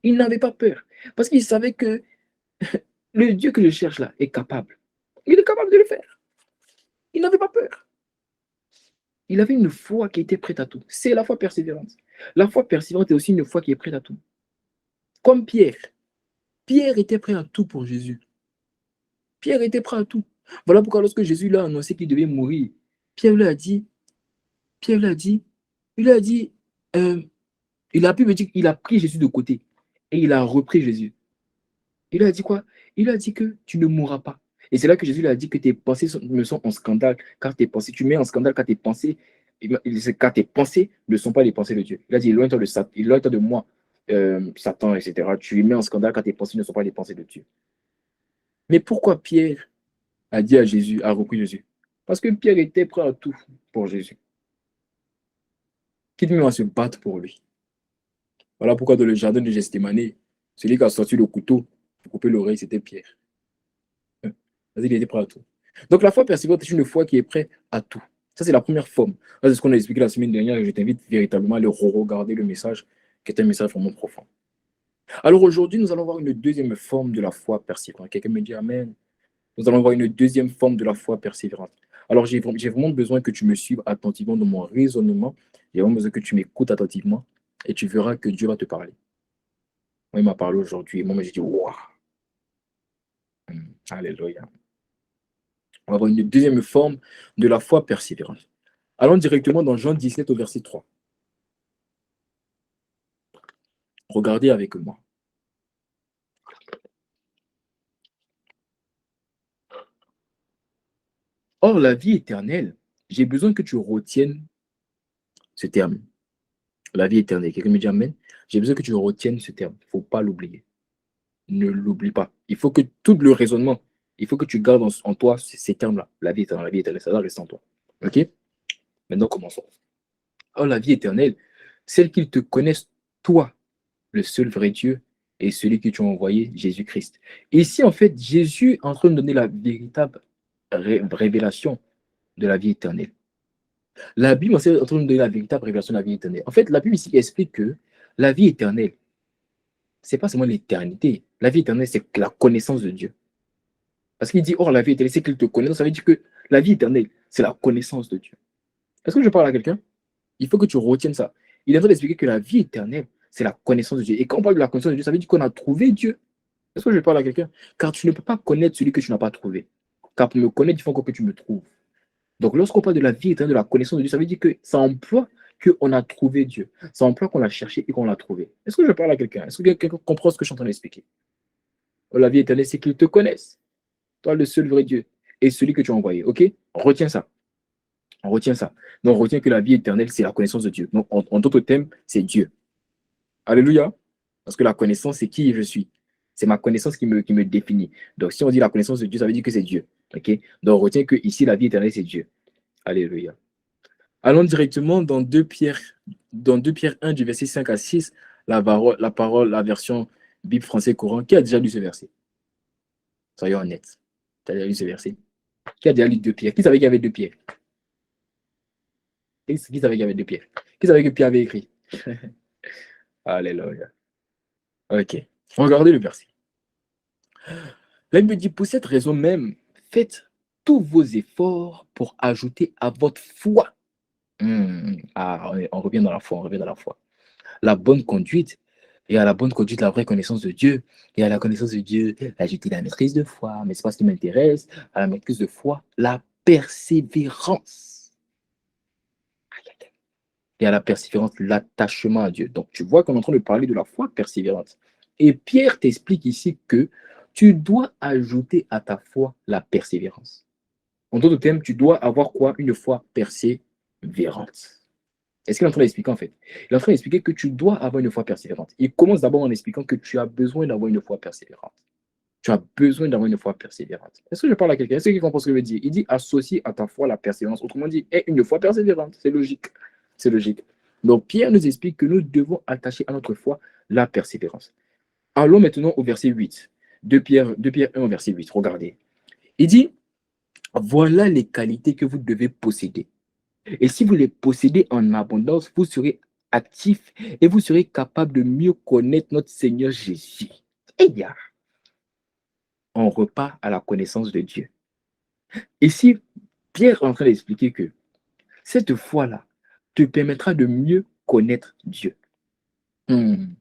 Il n'avait pas peur parce qu'il savait que le Dieu que je cherche là est capable. Il est capable de le faire. Il n'avait pas peur. Il avait une foi qui était prête à tout. C'est la foi persévérante. La foi persévérante est aussi une foi qui est prête à tout. Comme Pierre. Pierre était prêt à tout pour Jésus. Pierre était prêt à tout. Voilà pourquoi lorsque Jésus lui a annoncé qu'il devait mourir, Pierre lui a dit, Pierre lui a dit, il lui a dit, euh, il a pu me dire qu'il a pris Jésus de côté et il a repris Jésus. Il lui a dit quoi? Il lui a dit que tu ne mourras pas. Et c'est là que Jésus lui a dit que tes pensées me sont en scandale, car tes pensées, tu mets en scandale car tes pensées ne sont pas les pensées de Dieu. Il a dit, éloigne-toi de moi, Satan, etc. Tu mets en scandale car tes pensées ne sont pas les pensées de Dieu. Mais pourquoi Pierre a dit à Jésus, a repris Jésus? Parce que Pierre était prêt à tout pour Jésus. Quitte même à se battre pour lui. Voilà pourquoi dans le jardin de Gethsémane, celui qui a sorti le couteau pour couper l'oreille, c'était Pierre. Il était prêt à tout. Donc la foi persévérante est une foi qui est prête à tout. Ça, c'est la première forme. C'est ce qu'on a expliqué la semaine dernière et je t'invite véritablement à aller regarder le message, qui est un message vraiment profond. Alors aujourd'hui, nous allons voir une deuxième forme de la foi persévérante. Quelqu'un me dit Amen. Nous allons voir une deuxième forme de la foi persévérante. Alors j'ai vraiment besoin que tu me suives attentivement dans mon raisonnement. J'ai vraiment besoin que tu m'écoutes attentivement et tu verras que Dieu va te parler. Moi, il m'a parlé aujourd'hui et moi, j'ai dit waouh. Alléluia. On va avoir une deuxième forme de la foi persévérante. Allons directement dans Jean 17 au verset 3. Regardez avec moi. Or, la vie éternelle, j'ai besoin que tu retiennes ce terme. La vie éternelle. Quelqu'un me dit Amen. J'ai besoin que tu retiennes ce terme. Il ne faut pas l'oublier. Ne l'oublie pas. Il faut que tout le raisonnement, il faut que tu gardes en toi ces termes-là. La vie éternelle, ça doit rester en toi. OK? Maintenant, commençons. Or, la vie éternelle, celle qu'ils te connaissent, toi, le seul vrai Dieu, et celui que tu as envoyé, Jésus-Christ. Et ici, en fait, Jésus est en train de donner la véritable révélation de la vie éternelle. La Bible est en train de donner la véritable révélation de la vie éternelle. En fait, la Bible ici explique que la vie éternelle, ce n'est pas seulement l'éternité. La vie éternelle, c'est la connaissance de Dieu. Parce qu'il dit, or, la vie éternelle, c'est qu'il te connaît. Donc, ça veut dire que la vie éternelle, c'est la connaissance de Dieu. Est-ce que je parle à quelqu'un? Il faut que tu retiennes ça. Il est en train d'expliquer que la vie éternelle, c'est la connaissance de Dieu. Et quand on parle de la connaissance de Dieu, ça veut dire qu'on a trouvé Dieu. Est-ce que je parle à quelqu'un? Car tu ne peux pas connaître celui que tu n'as pas trouvé. Car pour me connaître, il faut encore que tu me trouves. Donc, lorsqu'on parle de la vie éternelle, de la connaissance de Dieu, ça veut dire que ça emploie qu'on a trouvé Dieu. Ça emploie qu'on l'a cherché et qu'on l'a trouvé. Est-ce que je parle à quelqu'un? Est-ce que quelqu'un comprend ce que je suis en train d'expliquer? La vie éternelle, c'est qu'ils te connaissent. Toi, le seul vrai Dieu. Et celui que tu as envoyé. OK? Retiens ça. On retient ça. Donc, on retient que la vie éternelle, c'est la connaissance de Dieu. Donc, en d'autres termes, c'est Dieu. Alléluia. Parce que la connaissance, c'est qui je suis. C'est ma connaissance qui me définit. Donc, si on dit la connaissance de Dieu, ça veut dire que c'est Dieu. OK? Donc, on retient que ici, la vie éternelle, c'est Dieu. Alléluia. Allons directement dans 2 Pierre 1, du verset 5 à 6, la version Bible français courant. Qui a déjà lu ce verset? Soyons honnêtes. Tu as déjà lu ce verset? Qui a déjà lu 2 Pierre? Qui savait qu'il y avait 2 Pierre? Qui savait qu'il y avait 2 Pierre? Qui savait que Pierre avait écrit? Alléluia. Ok. Regardez le verset. Là, il me dit, pour cette raison même, faites tous vos efforts pour ajouter à votre foi. Ah, on revient dans la foi, on revient dans la foi. La bonne conduite, et à la bonne conduite, la vraie connaissance de Dieu. Et à la connaissance de Dieu, ajouter la maîtrise de foi. Mais c'est pas ce qui m'intéresse. À la maîtrise de foi, la persévérance. Et à la persévérance, l'attachement à Dieu. Donc, tu vois qu'on est en train de parler de la foi persévérante. Et Pierre t'explique ici que tu dois ajouter à ta foi la persévérance. En d'autres termes, tu dois avoir quoi? Une foi persévérante. Est-ce qu'il est en train d'expliquer en fait? Il est en train d'expliquer que tu dois avoir une foi persévérante. Il commence d'abord en expliquant que tu as besoin d'avoir une foi persévérante. Tu as besoin d'avoir une foi persévérante. Est-ce que je parle à quelqu'un? Est-ce qu'il comprend ce que je veux dire? Il dit associer à ta foi la persévérance. Autrement dit, aie une foi persévérante. C'est logique. C'est logique. Donc Pierre nous explique que nous devons attacher à notre foi la persévérance. Allons maintenant au verset 8. 2 Pierre 1 au verset 8. Regardez. Il dit, voilà les qualités que vous devez posséder. Et si vous les possédez en abondance, vous serez actif et vous serez capable de mieux connaître notre Seigneur Jésus. Et bien, on repart à la connaissance de Dieu. Ici, Pierre est en train d'expliquer que cette foi-là te permettra de mieux connaître Dieu. Hmm.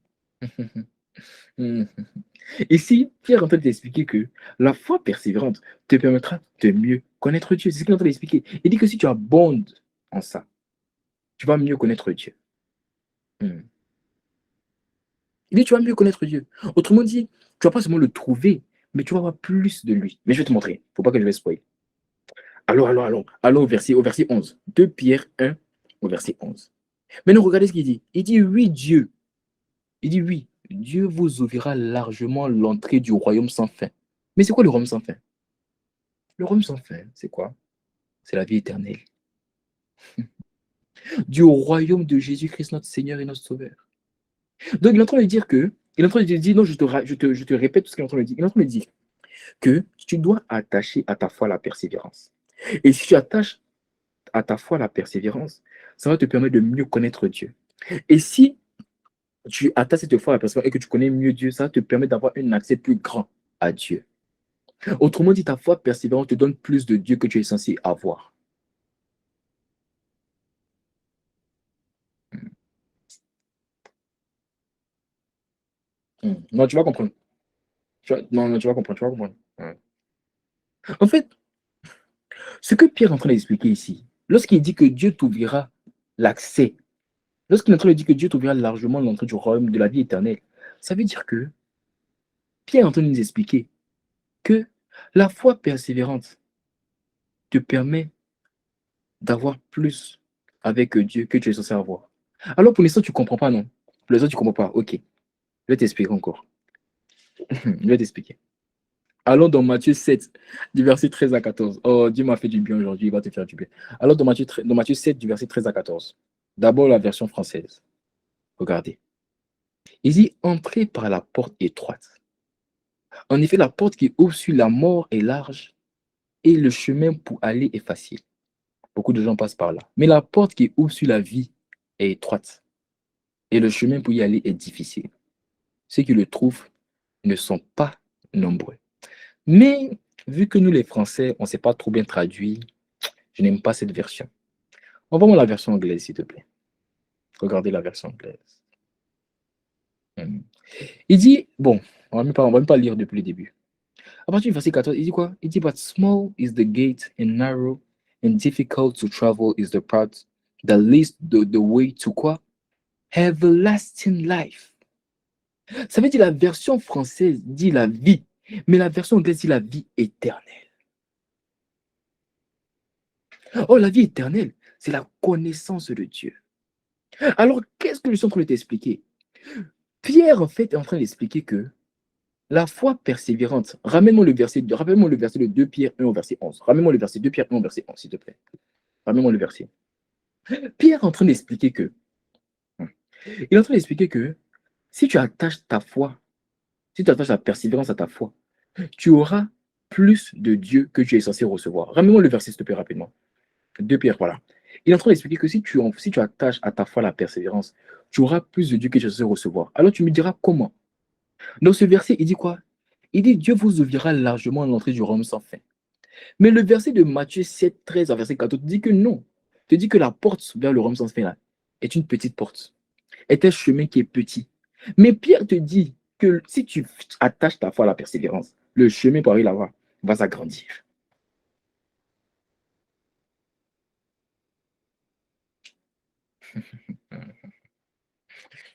Ici, Pierre est en train d'expliquer que la foi persévérante te permettra de mieux connaître Dieu. C'est ce qu'il est en train d'expliquer. Il dit que si tu abondes en ça, tu vas mieux connaître Dieu. Hmm. Il dit, tu vas mieux connaître Dieu. Autrement dit, tu vas pas seulement le trouver, mais tu vas avoir plus de lui. Mais je vais te montrer. Il ne faut pas que je vais spoiler. Allons au verset 11. 2 Pierre 1, au verset 11. Maintenant, regardez ce qu'il dit. Il dit, oui, Dieu. Il dit, oui, Dieu vous ouvrira largement l'entrée du royaume sans fin. Mais c'est quoi le royaume sans fin? Le royaume sans fin, c'est quoi? C'est la vie éternelle. Du royaume de Jésus-Christ, notre Seigneur et notre Sauveur. Donc, il est en train de dire que, il est en train de dire, non, je te répète tout ce qu'il est en train de dire. Il est en train de dire que tu dois attacher à ta foi la persévérance. Et si tu attaches à ta foi la persévérance, ça va te permettre de mieux connaître Dieu. Et si tu attaches cette foi à la persévérance et que tu connais mieux Dieu, ça va te permettre d'avoir un accès plus grand à Dieu. Autrement dit, ta foi persévérante te donne plus de Dieu que tu es censé avoir. Non, tu vas comprendre. Non, tu vas comprendre, tu vas comprendre. En fait, ce que Pierre est en train d'expliquer ici, lorsqu'il dit que Dieu t'ouvrira l'accès, lorsqu'il est en train de dire que Dieu t'ouvrira largement l'entrée du royaume de la vie éternelle, ça veut dire que Pierre est en train de nous expliquer que la foi persévérante te permet d'avoir plus avec Dieu que tu es censé avoir. Alors pour l'instant, tu ne comprends pas, non? Pour l'instant, tu ne comprends pas. Ok, je vais t'expliquer encore. Je vais t'expliquer. Allons dans Matthieu 7, du verset 13 à 14. Oh, Dieu m'a fait du bien aujourd'hui, il va te faire du bien. Alors dans Matthieu 7, du verset 13 à 14. D'abord la version française. Regardez. Il dit, entrez par la porte étroite. En effet, la porte qui ouvre sur la mort est large et le chemin pour aller est facile. Beaucoup de gens passent par là. Mais la porte qui ouvre sur la vie est étroite et le chemin pour y aller est difficile. Ceux qui le trouvent ne sont pas nombreux. Mais vu que nous, les Français, on ne sait pas trop bien traduire, je n'aime pas cette version. Envoie-moi la version anglaise, s'il te plaît. Regardez la version anglaise. Il dit, bon, on va même pas lire depuis le début. À partir du verset 14, il dit quoi? Il dit, but small is the gate and narrow and difficult to travel is the path that leads the way to quoi? Everlasting life. Ça veut dire la version française dit la vie, mais la version anglaise dit la vie éternelle. Oh, la vie éternelle, c'est la connaissance de Dieu. Alors, qu'est-ce que je suis en train de t'expliquer? Pierre, en fait, est en train d'expliquer que la foi persévérante, rappelle-moi le verset de 2 Pierre 1 au verset 11. Ramène-moi le verset 2 Pierre 1 au verset 11, s'il te plaît. Ramène-moi le verset. Pierre est en train d'expliquer que, il est en train d'expliquer que si tu attaches ta foi, si tu attaches la persévérance à ta foi, tu auras plus de Dieu que tu es censé recevoir. Ramène-moi le verset, s'il te plaît, rapidement. 2 Pierre, voilà. Il est en train d'expliquer que si tu attaches à ta foi la persévérance, tu auras plus de Dieu que tu es censé recevoir. Alors tu me diras comment? Dans ce verset, il dit quoi? Il dit Dieu vous ouvrira largement à l'entrée du royaume sans fin. Mais le verset de Matthieu 7, 13 à verset 14 dit que non. Te dit que la porte vers le royaume sans fin là, est une petite porte, est un chemin qui est petit. Mais Pierre te dit que si tu attaches ta foi à la persévérance, le chemin pour arriver là-bas va s'agrandir.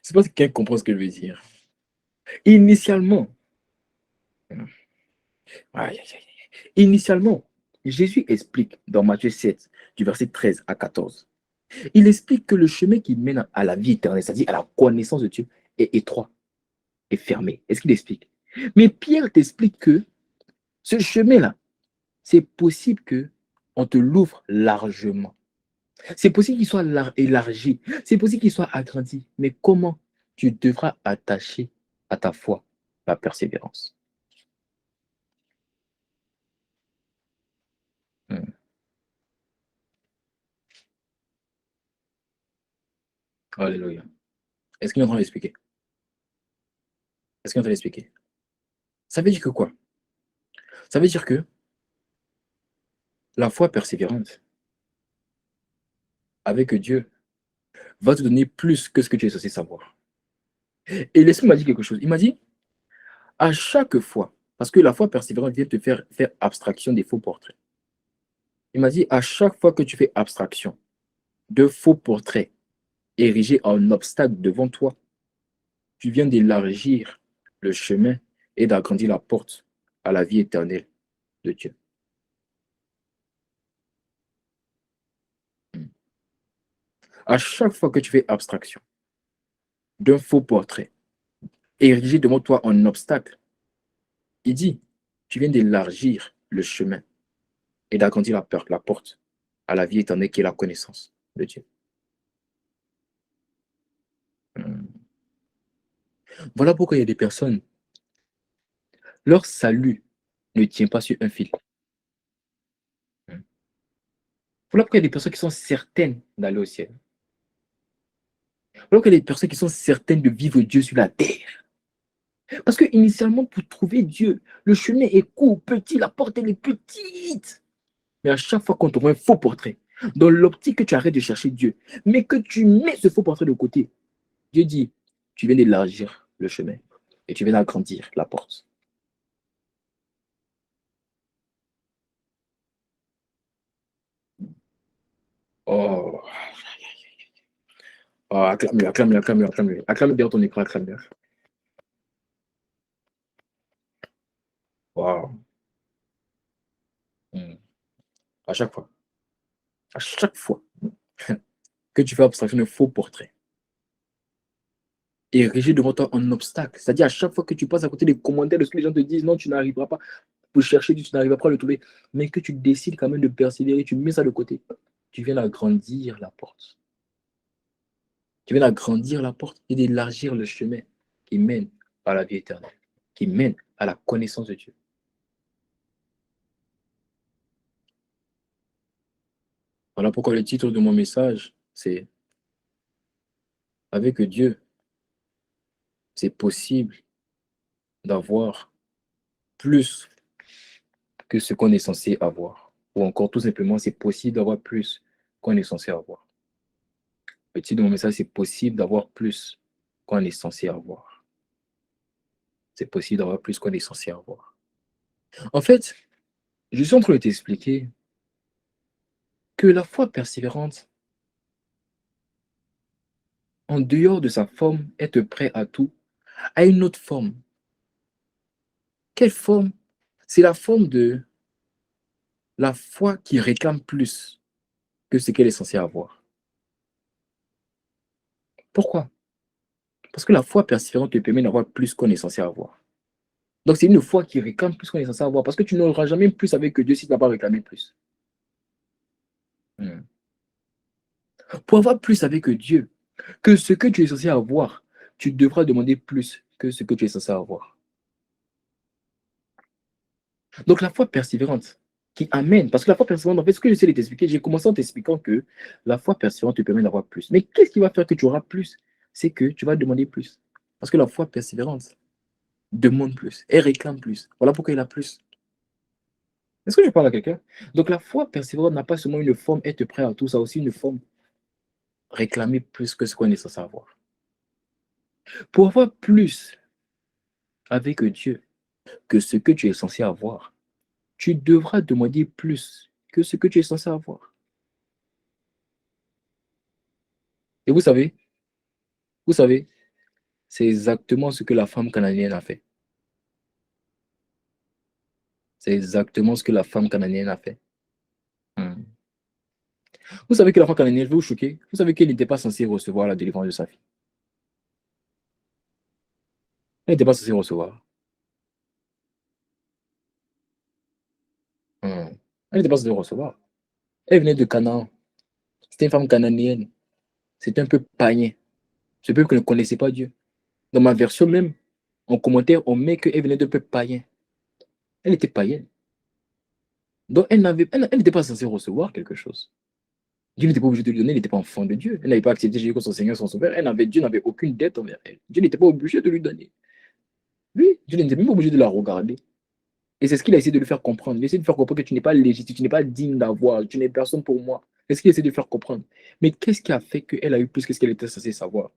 C'est pas si quelqu'un comprend ce que je veux dire. Initialement, initialement, Jésus explique dans Matthieu 7, du verset 13 à 14, il explique que le chemin qui mène à la vie éternelle, c'est-à-dire à la connaissance de Dieu, est étroit et fermé. Est-ce qu'il explique? Mais Pierre t'explique que ce chemin-là, c'est possible que on te l'ouvre largement. C'est possible qu'il soit élargi. C'est possible qu'il soit agrandi. Mais comment? Tu devras attacher à ta foi la persévérance. Hmm. Alléluia. Est-ce qu'il est en train d'expliquer? Est-ce qu'il est en train d'expliquer? Ça veut dire que quoi? Ça veut dire que la foi persévérante avec Dieu va te donner plus que ce que tu es censé savoir. Et l'Esprit m'a dit quelque chose. Il m'a dit, à chaque fois, parce que la foi persévérante vient te faire abstraction des faux portraits. Il m'a dit, à chaque fois que tu fais abstraction de faux portraits érigés en obstacle devant toi, tu viens d'élargir le chemin et d'agrandir la porte à la vie éternelle de Dieu. À chaque fois que tu fais abstraction d'un faux portrait érigé devant toi en obstacle, il dit, tu viens d'élargir le chemin et d'agrandir la porte à la vie éternelle qui est la connaissance de Dieu. Voilà pourquoi il y a des personnes, leur salut ne tient pas sur un fil. Voilà pourquoi il y a des personnes qui sont certaines d'aller au ciel. Voilà pourquoi il y a des personnes qui sont certaines de vivre Dieu sur la terre. Parce que initialement, pour trouver Dieu, le chemin est court, petit, la porte elle est petite. Mais à chaque fois qu'on trouve un faux portrait, dans l'optique que tu arrêtes de chercher Dieu, mais que tu mets ce faux portrait de côté, Dieu dit, tu viens d'élargir le chemin et tu viens d'agrandir la porte. Oh, oh acclame-le, acclame-le, acclame-le, acclame-le. Acclame derrière ton écran, acclame-le. Wow. À chaque fois que tu fais abstraction de faux portrait, érigé devant toi en obstacle. C'est-à-dire à chaque fois que tu passes à côté des commentaires de ce que les gens te disent, non, tu n'arriveras pas. Pour chercher, tu n'arriveras pas à le trouver. Mais que tu décides quand même de persévérer, tu mets ça de côté. Tu viens d'agrandir la porte. Tu viens d'agrandir la porte et d'élargir le chemin qui mène à la vie éternelle, qui mène à la connaissance de Dieu. Voilà pourquoi le titre de mon message, c'est avec Dieu, c'est possible d'avoir plus que ce qu'on est censé avoir. Ou encore, tout simplement, c'est possible d'avoir plus qu'on est censé avoir. Le titre de mon message, c'est possible d'avoir plus qu'on est censé avoir. C'est possible d'avoir plus qu'on est censé avoir. En fait, je suis en train de t'expliquer que la foi persévérante, en dehors de sa forme, être prêt à tout, a une autre forme. Quelle forme? C'est la forme de la foi qui réclame plus que ce qu'elle est censée avoir. Pourquoi? Parce que la foi persévérante te permet d'avoir plus qu'on est censé avoir. Donc c'est une foi qui réclame plus qu'on est censé avoir. Parce que tu n'auras jamais plus avec Dieu si tu n'as pas réclamé plus. Hmm. Pour avoir plus avec Dieu que ce que tu es censé avoir, tu devras demander plus que ce que tu es censé avoir. Donc la foi persévérante qui amène, parce que la foi persévérante, en fait, ce que j'essaie de t'expliquer, j'ai commencé en t'expliquant que la foi persévérante te permet d'avoir plus. Mais qu'est-ce qui va faire que tu auras plus? C'est que tu vas demander plus. Parce que la foi persévérante demande plus, elle réclame plus. Voilà pourquoi il a plus. Est-ce que je parle à quelqu'un? Donc la foi persévérante n'a pas seulement une forme être prêt à tout, ça a aussi une forme réclamer plus que ce qu'on est censé avoir. Pour avoir plus avec Dieu que ce que tu es censé avoir, tu devras demander plus que ce que tu es censé avoir. Et vous savez, c'est exactement ce que la femme cananéenne a fait. C'est exactement ce que la femme cananéenne a fait. Hmm. Vous savez que la femme cananéenne, je vais vous choquer, vous savez qu'elle n'était pas censée recevoir la délivrance de sa fille. Elle n'était pas censée recevoir. Hmm. Elle n'était pas censée recevoir. Elle venait de Canaan. C'était une femme cananéenne. C'était un peu païen. Ce peuple ne connaissait pas Dieu. Dans ma version même, en commentaire, on met qu'elle venait d'un peuple païen. Elle était païenne. Donc, elle n'était pas censée recevoir quelque chose. Dieu n'était pas obligé de lui donner, elle n'était pas enfant de Dieu. Elle n'avait pas accepté Jésus comme son Seigneur, son Sauveur. Dieu n'avait aucune dette envers elle. Dieu n'était pas obligé de lui donner. Oui, Dieu n'était même pas obligé de la regarder. Et c'est ce qu'il a essayé de lui faire comprendre. Il a essayé de faire comprendre que tu n'es pas légitime, tu n'es pas digne d'avoir, tu n'es personne pour moi. C'est ce qu'il a essayé de faire comprendre. Mais qu'est-ce qui a fait qu'elle a eu plus que ce qu'elle était censée savoir?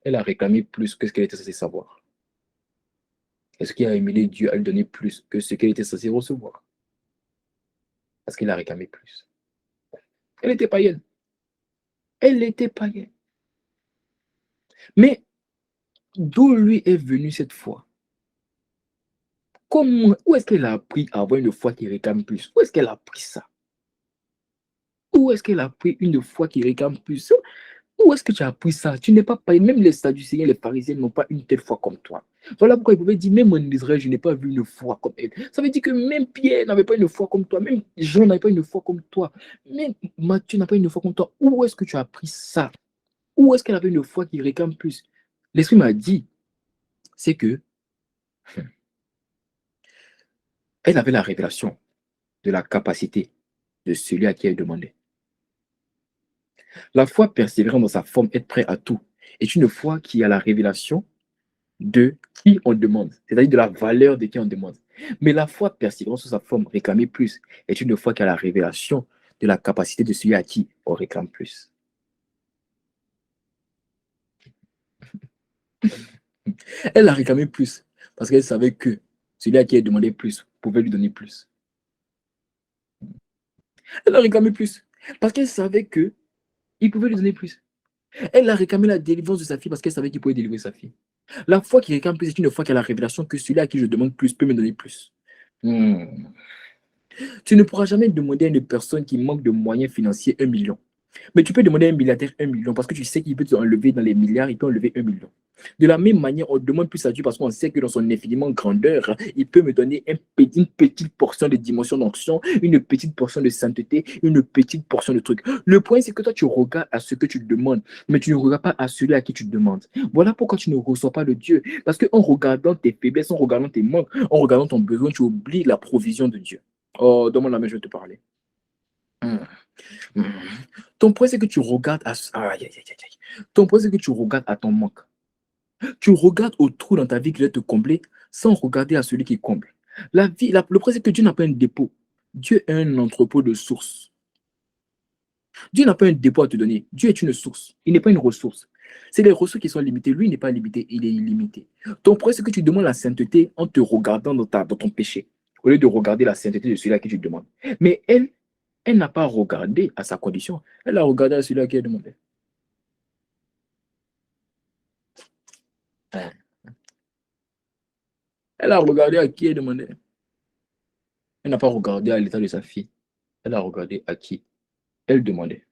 Elle a réclamé plus que ce qu'elle était censée savoir. Est-ce qu'il a humilié Dieu à lui donner plus que ce qu'elle était censée recevoir? Parce qu'il a réclamé plus. Elle était païenne. Elle était païenne. Mais d'où lui est venue cette foi? Comment, où est-ce qu'elle a appris à avoir une foi qui réclame plus? Où est-ce qu'elle a appris ça? Où est-ce qu'elle a appris une foi qui réclame plus? Où est-ce que tu as appris ça? Tu n'es pas païen. Même les Sadducéens, les pharisiens n'ont pas une telle foi comme toi. Voilà pourquoi ils pouvaient dire, même en Israël, je n'ai pas vu une foi comme elle. Ça veut dire que même Pierre n'avait pas une foi comme toi. Même Jean n'avait pas une foi comme toi. Même Matthieu n'a pas une foi comme toi. Où est-ce que tu as appris ça? Où est-ce qu'elle avait une foi qui réclame plus? L'Esprit m'a dit, c'est que elle avait la révélation de la capacité de celui à qui elle demandait. La foi persévérant dans sa forme, être prêt à tout, est une foi qui a la révélation de qui on demande, c'est-à-dire de la valeur de qui on demande. Mais la foi persévérant sous sa forme, réclamer plus, est une foi qui a la révélation de la capacité de celui à qui on réclame plus. Elle a réclamé plus parce qu'elle savait que celui à qui elle demandait plus pouvait lui donner plus. Elle a réclamé plus parce qu'elle savait que il pouvait lui donner plus. Elle a réclamé la délivrance de sa fille parce qu'elle savait qu'il pouvait délivrer sa fille. La foi qui réclame plus est une foi qui a la révélation que celui à qui je demande plus peut me donner plus. Hmm. Tu ne pourras jamais demander à une personne qui manque de moyens financiers 1 million. Mais tu peux demander à un milliardaire 1 million parce que tu sais qu'il peut te enlever dans les milliards, il peut enlever 1 million. De la même manière, on demande plus à Dieu parce qu'on sait que dans son infiniment grandeur, il peut me donner une petite portion de dimension d'onction, une petite portion de sainteté, une petite portion de trucs. Le point, c'est que toi, tu regardes à ce que tu demandes, mais tu ne regardes pas à celui à qui tu demandes. Voilà pourquoi tu ne reçois pas de Dieu. Parce qu'en regardant tes faiblesses, en regardant tes manques, en regardant ton besoin, tu oublies la provision de Dieu. Oh, donne-moi la main, je vais te parler. Hum, hum. Ton point, c'est que tu regardes à... Aïe, aïe, aïe, aïe. Ton point, c'est que tu regardes à ton manque. Tu regardes au trou dans ta vie qui doit te combler sans regarder à celui qui comble. La vie, le problème, c'est que Dieu n'a pas un dépôt. Dieu est un entrepôt de sources. Dieu n'a pas un dépôt à te donner. Dieu est une source. Il n'est pas une ressource. C'est les ressources qui sont limitées. Lui n'est pas limité, il est illimité. Ton problème, c'est que tu demandes la sainteté en te regardant dans ton péché, au lieu de regarder la sainteté de celui à qui tu demandes. Mais elle, Elle n'a pas regardé à sa condition. Elle a regardé à celui-là qui a demandé. Hein. Elle a regardé à qui elle demandait. Elle n'a pas regardé à l'état de sa fille. Elle a regardé à qui elle demandait.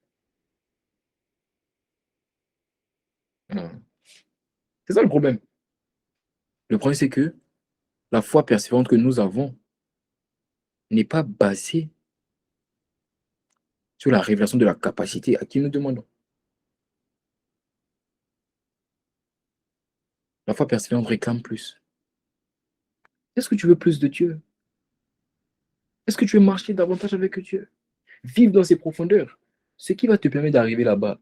Hein. C'est ça le problème. Le problème, c'est que la foi persévérante que nous avons n'est pas basée sur la révélation de la capacité à qui nous demandons. La foi persévérante réclame plus. Est-ce que tu veux plus de Dieu? Est-ce que tu veux marcher davantage avec Dieu? Vivre dans ses profondeurs. Ce qui va te permettre d'arriver là-bas,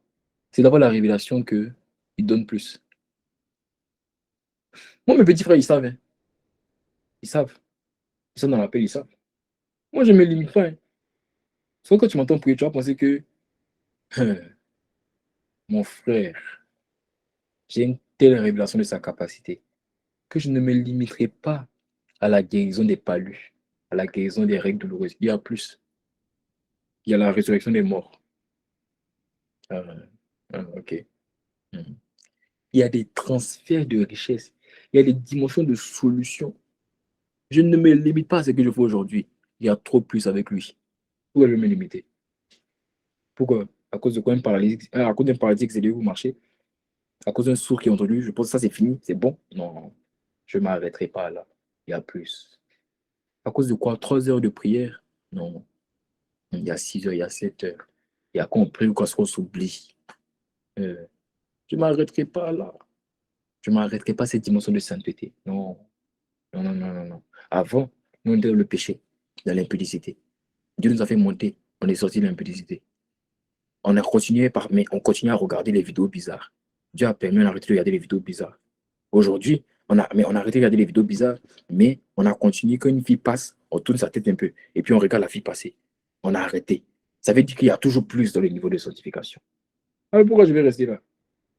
c'est d'avoir la révélation qu'il donne plus. Moi, mes petits frères, ils savent. Hein. Ils savent. Ils sont dans l'appel, ils savent. Moi, je ne me limite pas. Hein. Soit quand tu m'entends prier, tu vas penser que mon frère, j'ai une telle révélation de sa capacité que je ne me limiterai pas à la guérison des palus, à la guérison des règles douloureuses. Il y a plus. Il y a la résurrection des morts. Ok. Mhm. Il y a des transferts de richesses. Il y a des dimensions de solutions. Je ne me limite pas à ce que je fais aujourd'hui. Il y a trop plus avec lui. Pourquoi je vais me limiter? Pourquoi? À cause de quoi un paralytique, à cause d'un paralytique, c'est de vous marcher. À cause d'un sourd qui est entendu, je pense que ça c'est fini, c'est bon. Non, je ne m'arrêterai pas là. Il y a plus. À cause de quoi? 3 heures de prière? Non. Il y a 6 heures, il y a 7 heures. Il y a compris qu'on s'oublie. Euh, je ne m'arrêterai pas là. Je ne m'arrêterai pas à cette dimension de sainteté. Non. Non, non, non, non, non. Avant, nous, on était dans le péché, dans l'impudicité. Dieu nous a fait monter. On est sorti de l'impudicité. Mais on continue à regarder les vidéos bizarres. Dieu a permis d'arrêter de regarder les vidéos bizarres. Aujourd'hui, on a arrêté de regarder les vidéos bizarres, mais on a continué. Quand une fille passe, on tourne sa tête un peu, et puis on regarde la fille passer. On a arrêté. Ça veut dire qu'il y a toujours plus dans le niveau de sanctification. Alors pourquoi je vais rester là?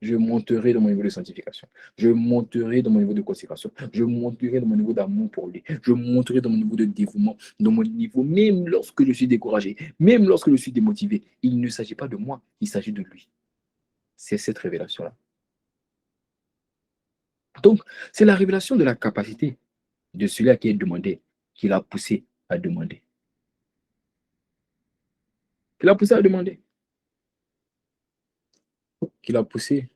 Je monterai dans mon niveau de sanctification. Je monterai dans mon niveau de consécration. Je monterai dans mon niveau d'amour pour lui. Je monterai dans mon niveau de dévouement, dans mon niveau, même lorsque je suis découragé, même lorsque je suis démotivé. Il ne s'agit pas de moi, il s'agit de lui. C'est cette révélation-là. Donc, c'est la révélation de la capacité de celui à qui est demandé, qui l'a poussé à demander. Qui l'a poussé à demander. Qui l'a poussé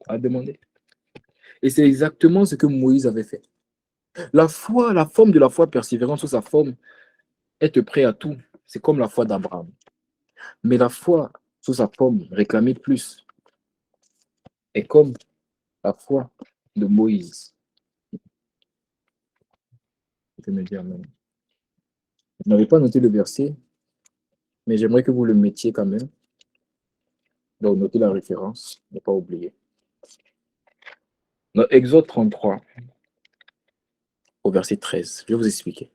à demander. Et c'est exactement ce que Moïse avait fait. La foi, la forme de la foi persévérante sous sa forme, être prêt à tout. C'est comme la foi d'Abraham. Mais la foi sous sa forme, réclamer plus, est comme la foi de Moïse. Je me dis amen. Je n'avais pas noté le verset, mais j'aimerais que vous le mettiez quand même. Donc, notez la référence, ne pas oublier. Dans Exode 33, au verset 13, je vais vous expliquer.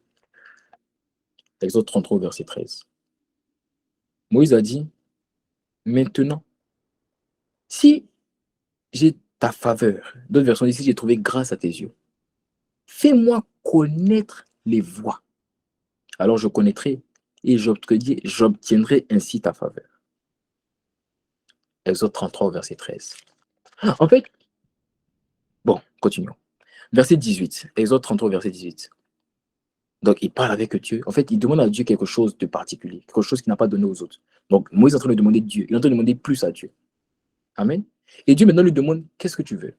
Exode 33, au verset 13. Moïse a dit, maintenant, si j'ai ta faveur, d'autres versions disent, si j'ai trouvé grâce à tes yeux, fais-moi connaître les voies. Alors je connaîtrai et j'obtiendrai ainsi ta faveur. Exode 33, verset 13. En fait, bon, continuons. Verset 18. Exode 33, verset 18. Donc, il parle avec Dieu. En fait, il demande à Dieu quelque chose de particulier, quelque chose qu'il n'a pas donné aux autres. Donc, Moïse est en train de demander Dieu. Il est en train de demander plus à Dieu. Amen. Et Dieu maintenant lui demande, qu'est-ce que tu veux?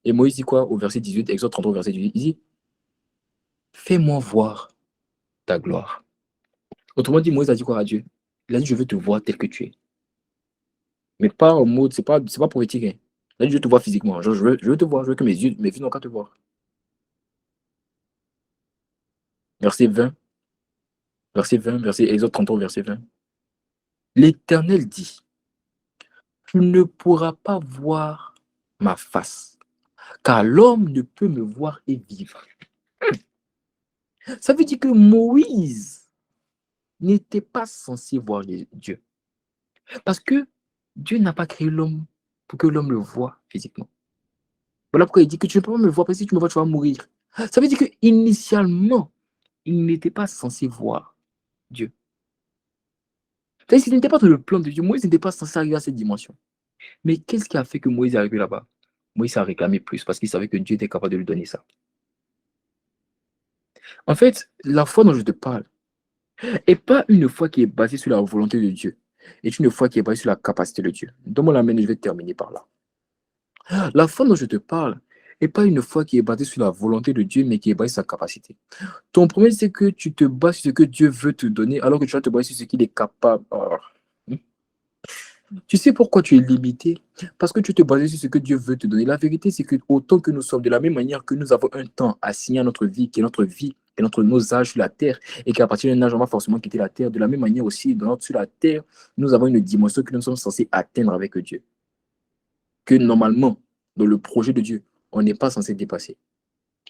Et Moïse dit quoi au verset 18, Exode 33, verset 18? Il dit, fais-moi voir ta gloire. Autrement dit, Moïse a dit quoi à Dieu? Il a dit, je veux te voir tel que tu es. Mais pas en mode, c'est pas prophétique. Hein. Il a dit, je te vois physiquement. Genre, je veux te voir, je veux que mes yeux n'ont qu'à te voir. Verset 20, Exode 33, verset 20. L'Éternel dit, tu ne pourras pas voir ma face, car l'homme ne peut me voir et vivre. Ça veut dire que Moïse n'était pas censé voir Dieu. Parce que Dieu n'a pas créé l'homme pour que l'homme le voie physiquement. Voilà pourquoi il dit que tu ne peux pas me voir, parce que si tu me vois, tu vas mourir. Ça veut dire qu'initialement, il n'était pas censé voir Dieu. C'est-à-dire, ce n'était pas dans le plan de Dieu. Moïse n'était pas censé arriver à cette dimension. Mais qu'est-ce qui a fait que Moïse est arrivé là-bas? Moïse a réclamé plus parce qu'il savait que Dieu était capable de lui donner ça. En fait, la foi dont je te parle n'est pas une foi qui est basée sur la volonté de Dieu, est une foi qui est basée sur la capacité de Dieu. Donne-moi la main et je vais terminer par là. La foi dont je te parle n'est pas une foi qui est basée sur la volonté de Dieu, mais qui est basée sur sa capacité. Ton problème, c'est que tu te bases sur ce que Dieu veut te donner, alors que tu vas te baser sur ce qu'il est capable. Tu sais pourquoi tu es limité? Parce que tu te bases sur ce que Dieu veut te donner. La vérité, c'est que autant que nous sommes, de la même manière que nous avons un temps assigné à notre vie, qui est notre vie, et nos âges sur la terre, et qu'à partir d'un âge, on va forcément quitter la terre. De la même manière aussi, sur la terre, nous avons une dimension que nous sommes censés atteindre avec Dieu. Que normalement, dans le projet de Dieu, on n'est pas censé dépasser.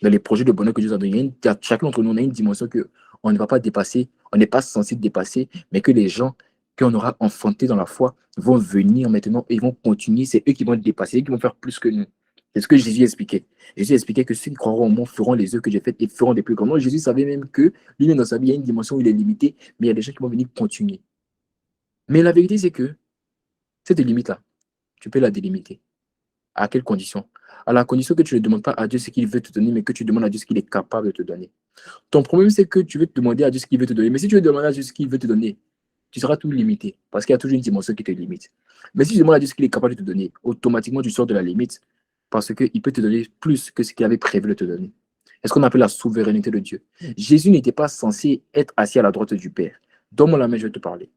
Dans les projets de bonheur que Dieu a donné, chacun d'entre nous, on a une dimension qu'on ne va pas dépasser, on n'est pas censé dépasser, mais que les gens qu'on aura enfantés dans la foi vont venir maintenant et vont continuer. C'est eux qui vont dépasser, qui vont faire plus que nous. C'est ce que Jésus expliquait. Jésus expliquait que ceux qui croiront en moi feront les œuvres que j'ai faites et feront des plus grands. Donc, Jésus savait même que lui-même dans sa vie, il y a une dimension où il est limité, mais il y a des gens qui vont venir continuer. Mais la vérité, c'est que cette limite-là, tu peux la délimiter. À quelles conditions? À la condition que tu ne demandes pas à Dieu ce qu'il veut te donner, mais que tu demandes à Dieu ce qu'il est capable de te donner. Ton problème, c'est que tu veux te demander à Dieu ce qu'il veut te donner. Mais si tu veux demander à Dieu ce qu'il veut te donner, tu seras tout limité. Parce qu'il y a toujours une dimension qui te limite. Mais si tu demandes à Dieu ce qu'il est capable de te donner, automatiquement, tu sors de la limite. Parce qu'il peut te donner plus que ce qu'il avait prévu de te donner. C'est ce qu'on appelle la souveraineté de Dieu. Jésus n'était pas censé être assis à la droite du Père. Donne-moi la main, je vais te parler.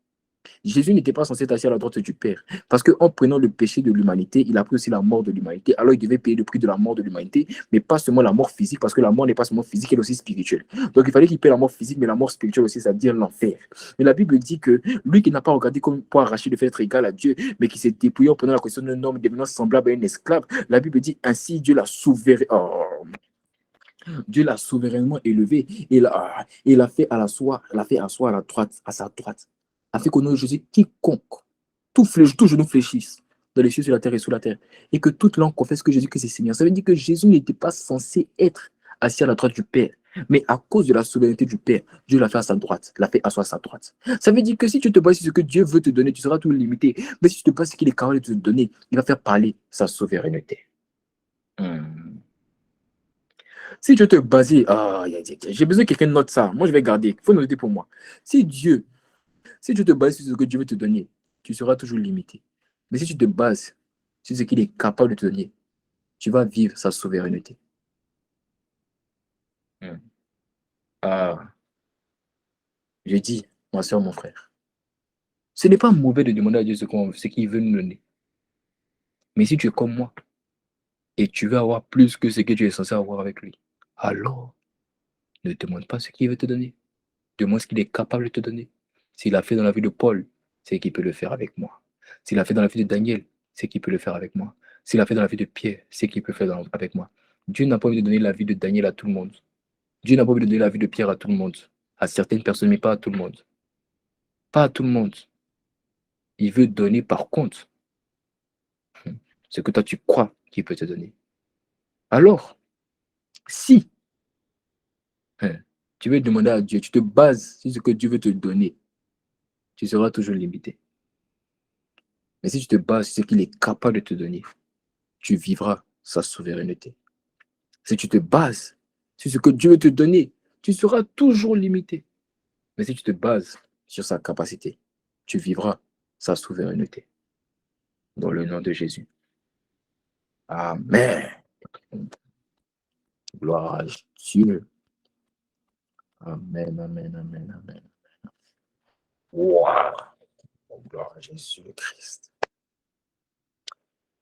Jésus n'était pas censé être assis à la droite du Père. Parce qu'en prenant le péché de l'humanité, il a pris aussi la mort de l'humanité. Alors il devait payer le prix de la mort de l'humanité, mais pas seulement la mort physique, parce que la mort n'est pas seulement physique, elle est aussi spirituelle. Donc il fallait qu'il paye la mort physique, mais la mort spirituelle aussi, c'est-à-dire l'enfer. Mais la Bible dit que lui qui n'a pas regardé comme pour arracher le fait d'être égal à Dieu, mais qui s'est dépouillé en prenant la question d'un homme devenant semblable à un esclave, la Bible dit ainsi Dieu l'a Dieu l'a souverainement élevé et l'a fait à la soi, l'a fait asseoir à la droite, à sa droite, afin qu'au nom de Jésus, quiconque, tout genou fléchisse dans les cieux, sur la terre et sous la terre, et que toute langue confesse que Jésus que c'est Seigneur. Ça veut dire que Jésus n'était pas censé être assis à la droite du Père, mais à cause de la souveraineté du Père, Dieu l'a fait à sa droite, l'a fait asseoir à sa droite. Ça veut dire que si tu te bases sur ce que Dieu veut te donner, tu seras tout limité. Mais si tu te bases sur ce qu'il est capable de te donner, il va faire parler sa souveraineté. Si tu te bases, j'ai besoin que quelqu'un note ça. Moi, je vais garder. Il faut noter pour moi. Si tu te bases sur ce que Dieu veut te donner, tu seras toujours limité. Mais si tu te bases sur ce qu'il est capable de te donner, tu vas vivre sa souveraineté. Je dis, ma soeur, mon frère, ce n'est pas mauvais de demander à Dieu ce qu'il veut nous donner. Mais si tu es comme moi et tu veux avoir plus que ce que tu es censé avoir avec lui, alors ne demande pas ce qu'il veut te donner. Demande ce qu'il est capable de te donner. S'il a fait dans la vie de Paul, c'est qu'il peut le faire avec moi. S'il a fait dans la vie de Daniel, c'est qu'il peut le faire avec moi. S'il a fait dans la vie de Pierre, c'est qu'il peut faire avec moi. Dieu n'a pas envie de donner la vie de Daniel à tout le monde. Dieu n'a pas envie de donner la vie de Pierre à tout le monde. À certaines personnes, mais pas à tout le monde. Pas à tout le monde. Il veut donner par contre ce que toi tu crois qu'il peut te donner. Alors, si tu veux demander à Dieu, tu te bases sur ce que Dieu veut te donner, tu seras toujours limité. Mais si tu te bases sur ce qu'il est capable de te donner, tu vivras sa souveraineté. Si tu te bases sur ce que Dieu veut te donner, tu seras toujours limité. Mais si tu te bases sur sa capacité, tu vivras sa souveraineté. Dans le nom de Jésus. Amen. Gloire à Dieu. Amen, amen, amen, amen. Wow. Gloire à Jésus le Christ.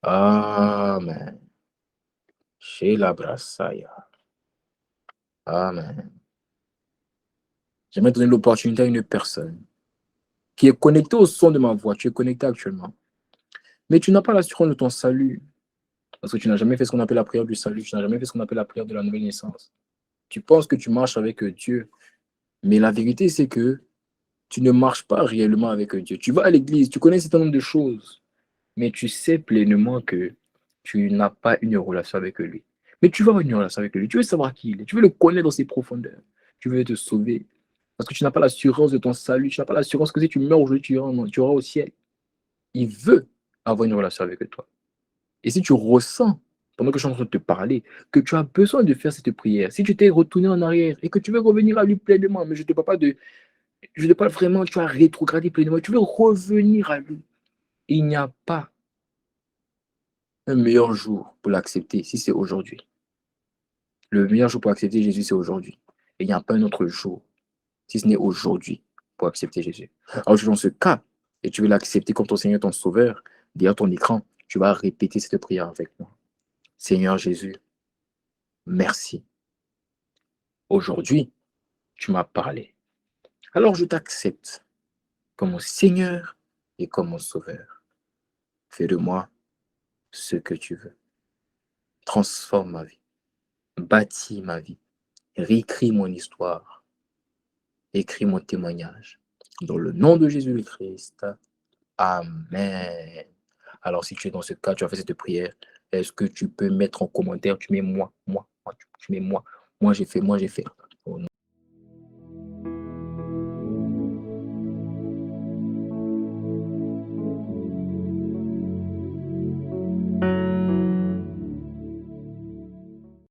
Amen. Chez la Brassaya. Amen. J'aimerais donner l'opportunité à une personne qui est connectée au son de ma voix. Tu es connecté actuellement. Mais tu n'as pas l'assurance de ton salut. Parce que tu n'as jamais fait ce qu'on appelle la prière du salut. Tu n'as jamais fait ce qu'on appelle la prière de la nouvelle naissance. Tu penses que tu marches avec Dieu. Mais la vérité, c'est que tu ne marches pas réellement avec Dieu. Tu vas à l'église, tu connais un certain nombre de choses. Mais tu sais pleinement que tu n'as pas une relation avec lui. Mais tu vas avoir une relation avec lui. Tu veux savoir qui il est. Tu veux le connaître dans ses profondeurs. Tu veux te sauver. Parce que tu n'as pas l'assurance de ton salut, tu n'as pas l'assurance que si tu meurs aujourd'hui, tu auras au ciel. Il veut avoir une relation avec toi. Et si tu ressens, pendant que je suis en train de te parler, que tu as besoin de faire cette prière, si tu t'es retourné en arrière et que tu veux revenir à lui pleinement, mais je ne te parle pas de, je ne parle vraiment, tu as rétrogradé pleinement, tu veux revenir à lui. Il n'y a pas un meilleur jour pour l'accepter si c'est aujourd'hui. Le meilleur jour pour accepter Jésus, c'est aujourd'hui. Et il n'y a pas un autre jour, si ce n'est aujourd'hui, pour accepter Jésus. Alors, dans ce cas, et tu veux l'accepter comme ton Seigneur, ton Sauveur, derrière ton écran, tu vas répéter cette prière avec moi. Seigneur Jésus, merci. Aujourd'hui, tu m'as parlé. Alors, je t'accepte comme mon Seigneur et comme mon Sauveur. Fais de moi ce que tu veux. Transforme ma vie. Bâtis ma vie. Réécris mon histoire. Écris mon témoignage. Dans le nom de Jésus-Christ. Amen. Alors, si tu es dans ce cas, tu as fait cette prière, est-ce que tu peux mettre en commentaire, tu mets moi, tu mets moi j'ai fait.